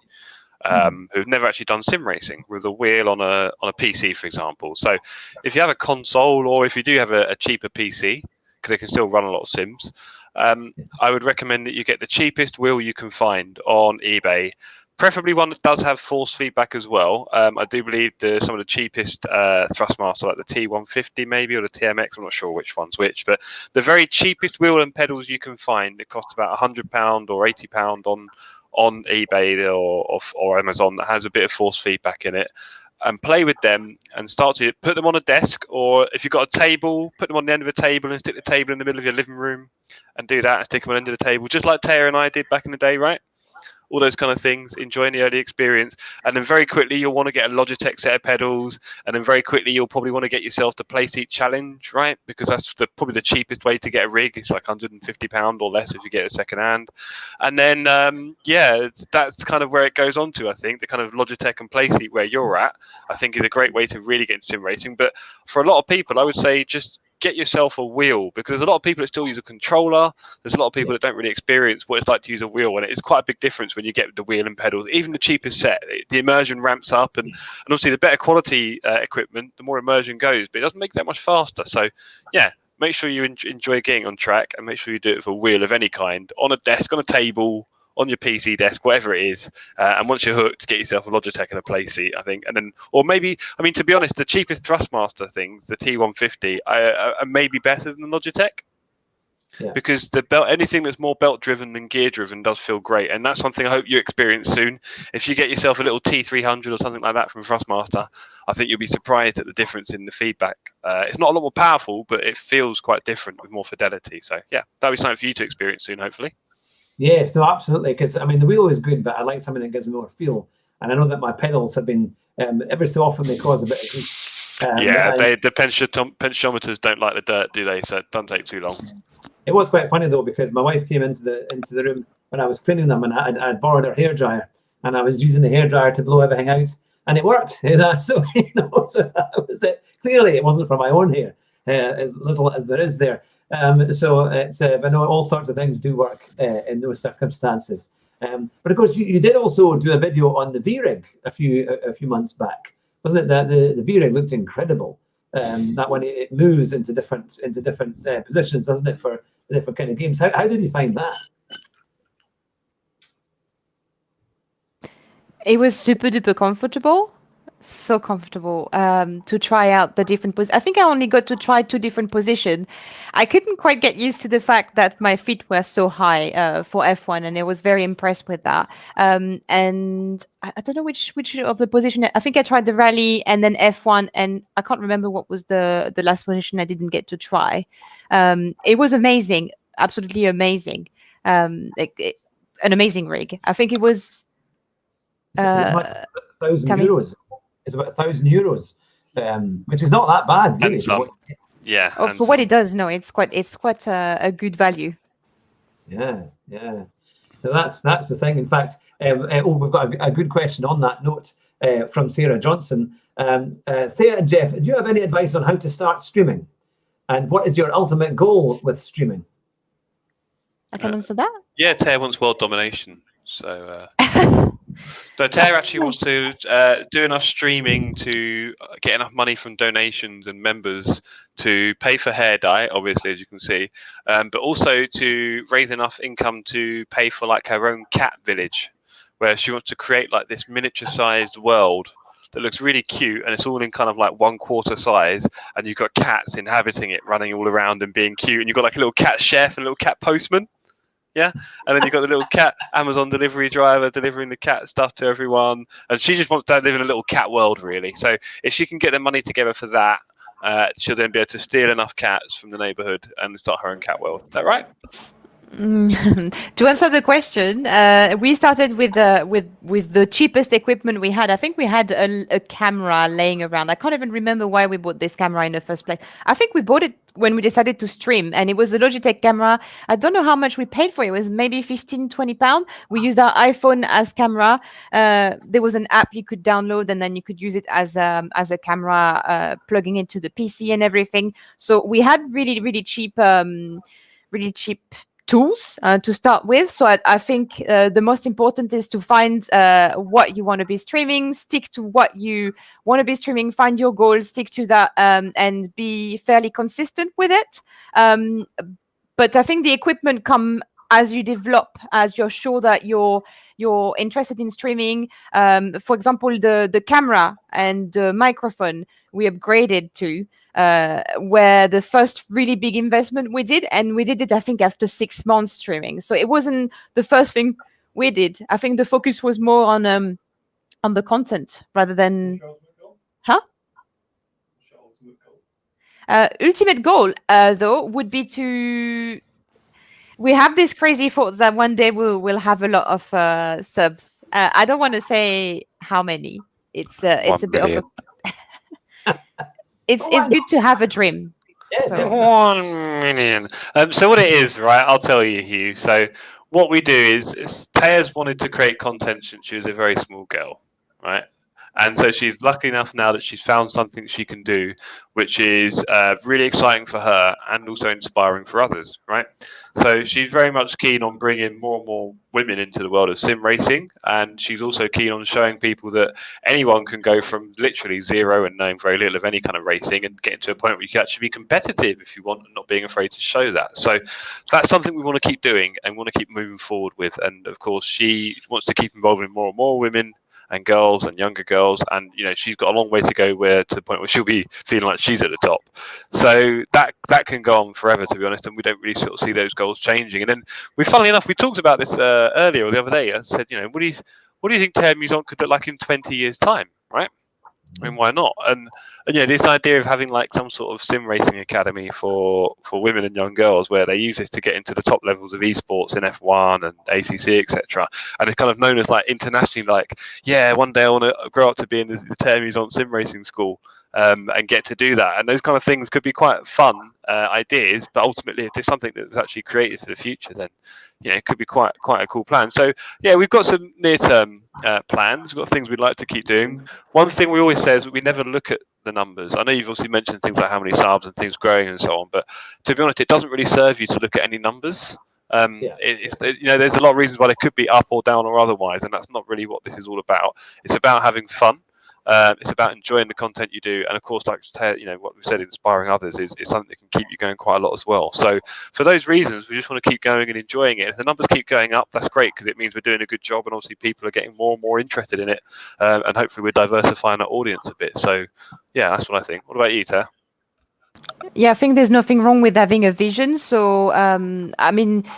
who've never actually done sim racing with a wheel on a PC, for example. So if you have a console, or if you do have a cheaper PC, because they can still run a lot of sims, I would recommend that you get the cheapest wheel you can find on eBay. Preferably one that does have force feedback as well. I do believe some of the cheapest Thrustmaster, like the T150 maybe, or the TMX, I'm not sure which one's which, but the very cheapest wheel and pedals you can find, it costs about £100 or £80 on eBay or Amazon, that has a bit of force feedback in it. And play with them and start to put them on a desk, or if you've got a table, put them on the end of a table and stick the table in the middle of your living room and do that and stick them on the end of the table, just like Thea and I did back in the day, right? All those kind of things, enjoying the early experience. And then very quickly you'll want to get a Logitech set of pedals, and then very quickly you'll probably want to get yourself the Place It Challenge, right? Because that's probably the cheapest way to get a rig. It's like £150 or less if you get it second hand. And then that's kind of where it goes on to. I think the kind of Logitech and Place It where you're at, I think, is a great way to really get into sim racing. But for a lot of people, I would say just get yourself a wheel, because there's a lot of people that still use a controller. There's a lot of people that don't really experience what it's like to use a wheel, and it's quite a big difference when you get the wheel and pedals. Even the cheapest set, the immersion ramps up, and obviously the better quality equipment, the more immersion goes, but it doesn't make it that much faster. So yeah, make sure you enjoy getting on track, and make sure you do it with a wheel of any kind, on a desk, on a table, on your PC desk, whatever it is. And once you're hooked, get yourself a Logitech and a Place It, I think. And then, or maybe, I mean, to be honest, the cheapest Thrustmaster things, the T150, are maybe better than the Logitech. because the belt, anything that's more belt driven than gear driven does feel great. And that's something I hope you experience soon. If you get yourself a little T300 or something like that from Thrustmaster, I think you'll be surprised at the difference in the feedback. It's not a lot more powerful, but it feels quite different with more fidelity. So yeah, that'll be something for you to experience soon, hopefully. Yes, no, absolutely. Because I mean, the wheel is good, but I like something that gives me more feel. And I know that my pedals have been every so often they cause a bit of grease. The potentiometers don't like the dirt, do they? So it doesn't take too long. It was quite funny though, because my wife came into the room when I was cleaning them, and I'd borrowed her hairdryer, and I was using the hairdryer to blow everything out, and it worked. So so that was it. Clearly, it wasn't for my own hair, as little as there is there. So it's but no, all sorts of things do work in those circumstances. But of course, you did also do a video on the V-Rig a few months back, wasn't it? That the V-Rig looked incredible. That when it moves into different positions, doesn't it, for the different kind of games? How did you find that? It was super duper comfortable. So comfortable to try out the different positions. I think I only got to try 2 different positions. I couldn't quite get used to the fact that my feet were so high for F1, and I was very impressed with that. And I don't know which of the position. I think I tried the rally and then F1, and I can't remember what was the last position I didn't get to try. It was amazing, absolutely amazing. An amazing rig. I think it was. It's like €1,000. It's about €1,000, which is not that bad, really. For what it does, no, it's quite a good value. Yeah. So that's the thing. In fact, we've got a good question on that note from Sarah Johnson. Thea and Jeff, do you have any advice on how to start streaming? And what is your ultimate goal with streaming? I can answer that. Yeah, Thea wants world domination. So Thea actually wants to do enough streaming to get enough money from donations and members to pay for hair dye, obviously, as you can see, but also to raise enough income to pay for like her own cat village, where she wants to create like this miniature-sized world that looks really cute, and it's all in kind of like 1/4 size, and you've got cats inhabiting it, running all around and being cute, and you've got like a little cat chef and a little cat postman. Yeah, and then you've got the little cat Amazon delivery driver delivering the cat stuff to everyone, and she just wants to live in a little cat world, really. So if she can get the money together for that, she'll then be able to steal enough cats from the neighborhood and start her own cat world. Is that right? To answer the question, we started with the cheapest equipment we had. I think we had a camera laying around. I can't even remember why we bought this camera in the first place. I think we bought it when we decided to stream, and it was a Logitech camera. I don't know how much we paid for it. It was maybe £15-20. We used our iPhone as camera. There was an app you could download, and then you could use it as a camera, plugging into the PC and everything. So we had really cheap tools to start with. So I think the most important is to find what you want to be streaming, stick to what you want to be streaming, find your goals, stick to that, and be fairly consistent with it. But I think the equipment come as you develop, as you're sure that you're interested in streaming. For example, the camera and the microphone we upgraded to, where the first really big investment we did, and we did it, I think, after 6 months streaming. So it wasn't the first thing we did. I think the focus was more on the content rather than. Ultimate goal, though, would be to. We have this crazy thought that one day we'll have a lot of subs. I don't want to say how many. It's a bit of a. It's good to have a dream. So. 1 million. So what it is, right? I'll tell you, Hugh. So what we do is Thea's wanted to create content since she was a very small girl, right? And so she's lucky enough now that she's found something she can do, which is really exciting for her and also inspiring for others, right? So she's very much keen on bringing more and more women into the world of sim racing, and she's also keen on showing people that anyone can go from literally zero and knowing very little of any kind of racing and getting to a point where you can actually be competitive if you want, and not being afraid to show that. So that's something we want to keep doing and want to keep moving forward with. And of course, she wants to keep involving more and more women and girls and younger girls, and she's got a long way to go to the point where she'll be feeling like she's at the top. So that can go on forever, to be honest, and we don't really sort of see those goals changing. And then funnily enough, we talked about this earlier or the other day. I said, what do you think Histoire Amusante could look like in 20 years' time, right? I mean, why not? And this idea of having like some sort of sim racing academy for women and young girls, where they use this to get into the top levels of esports in F1 and ACC, etc. And it's kind of known as like internationally, like, yeah, one day I want to grow up to be in the Histoire Amusante sim racing school, and get to do that. And those kind of things could be quite fun ideas, but ultimately, if there's something that's actually created for the future, then it could be quite a cool plan. So yeah, we've got some near-term plans. We've got things we'd like to keep doing. One thing we always say is we never look at the numbers. I know you've obviously mentioned things like how many subs and things growing and so on, but to be honest, it doesn't really serve you to look at any numbers. There's a lot of reasons why they could be up or down or otherwise, and that's not really what this is all about. It's about having fun. It's about enjoying the content you do, and of course, like what we've said, inspiring others is something that can keep you going quite a lot as well. So for those reasons, we just want to keep going and enjoying it. If the numbers keep going up, that's great, because it means we're doing a good job, and obviously people are getting more and more interested in it, and hopefully we're diversifying our audience a bit. So yeah, that's what I think. What about you, Tara? Yeah, I think there's nothing wrong with having a vision. So I mean,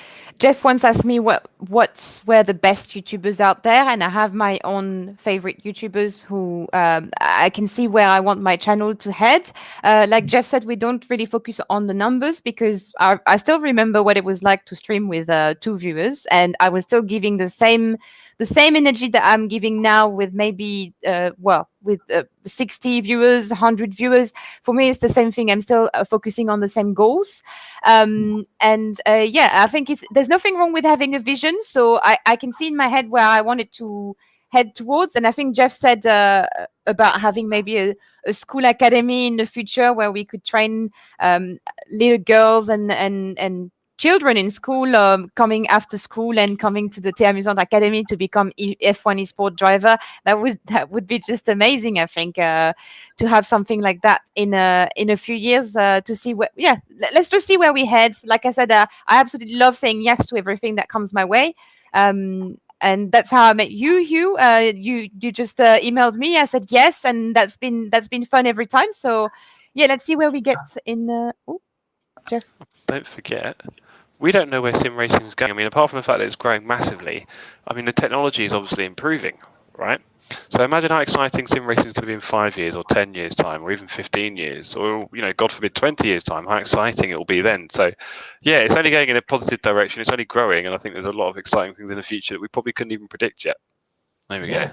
Jeff once asked me were the best YouTubers out there, and I have my own favorite YouTubers who I can see where I want my channel to head. Like Jeff said, we don't really focus on the numbers, because I still remember what it was like to stream with 2 viewers, and I was still giving the same energy that I'm giving now with maybe 60 viewers, 100 viewers. For me, it's the same thing. I'm still focusing on the same goals. I think there's nothing wrong with having a vision. So I can see in my head where I wanted to head towards. And I think Jeff said about having maybe a school academy in the future where we could train little girls and children in school, coming after school and coming to the Histoire Amusante Academy to become F1 esport driver. That would be just amazing, I think, to have something like that in a few years, to see where. Yeah, let's just see where we head. Like I said, I absolutely love saying yes to everything that comes my way. And that's how I met you, Hugh. You just emailed me. I said yes, and that's been fun every time. So yeah, let's see where we get in. Jeff. Don't forget, we don't know where sim racing is going. I mean, apart from the fact that it's growing massively, I mean, the technology is obviously improving, right? So imagine how exciting sim racing is going to be in 5 years or 10 years time, or even 15 years, or God forbid 20 years time. How exciting it will be then. So yeah, it's only going in a positive direction. It's only growing, and I think there's a lot of exciting things in the future that we probably couldn't even predict yet. There we go.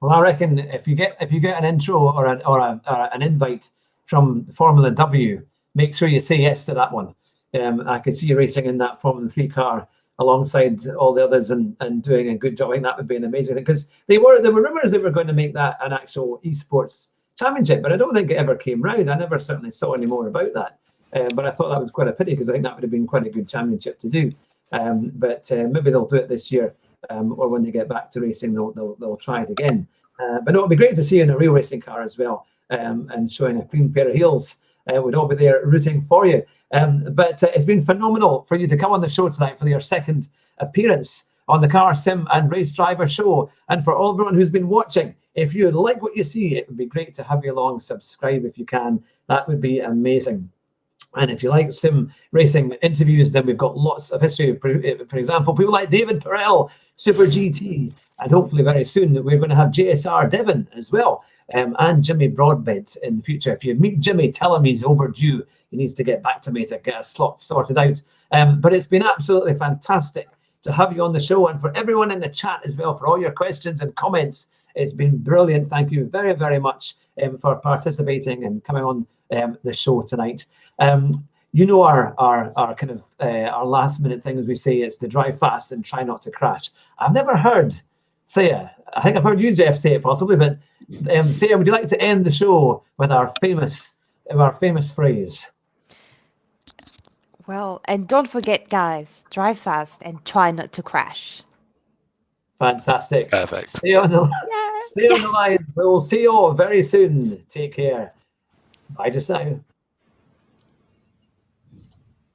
Well, I reckon if you get an intro or an invite from Formula W, make sure you say yes to that one. I could see you racing in that Formula 3 car alongside all the others and doing a good job. I think that would be an amazing thing, because there were rumours they were going to make that an actual esports championship, but I don't think it ever came round. I never certainly saw any more about that. But I thought that was quite a pity, because I think that would have been quite a good championship to do. But maybe they'll do it this year, or when they get back to racing, they'll try it again. But no, it'd be great to see you in a real racing car as well, and showing a clean pair of heels. We'd all be there rooting for you. But it's been phenomenal for you to come on the show tonight for your second appearance on the Car Sim and Race Driver Show. And for everyone who's been watching, if you like what you see, it would be great to have you along. Subscribe if you can. That would be amazing. And if you like sim racing interviews, then we've got lots of history. For example, people like David Perel, Super GT, and hopefully very soon we're going to have JSR Devon as well, and Jimmy Broadbent in the future. If you meet Jimmy, tell him he's overdue. He needs to get back to me to get a slot sorted out. But it's been absolutely fantastic to have you on the show, and for everyone in the chat as well, for all your questions and comments. It's been brilliant. Thank you very, very much for participating and coming on the show tonight. You know our kind of our last minute thing, as we say, is to drive fast and try not to crash. I've never heard Thea. I think I've heard you, Jeff, say it possibly, but Thea, would you like to end the show with our famous phrase? Well, and don't forget, guys, drive fast and try not to crash. Fantastic. Perfect. Stay on the line. We'll see you all very soon. Take care. Bye just now.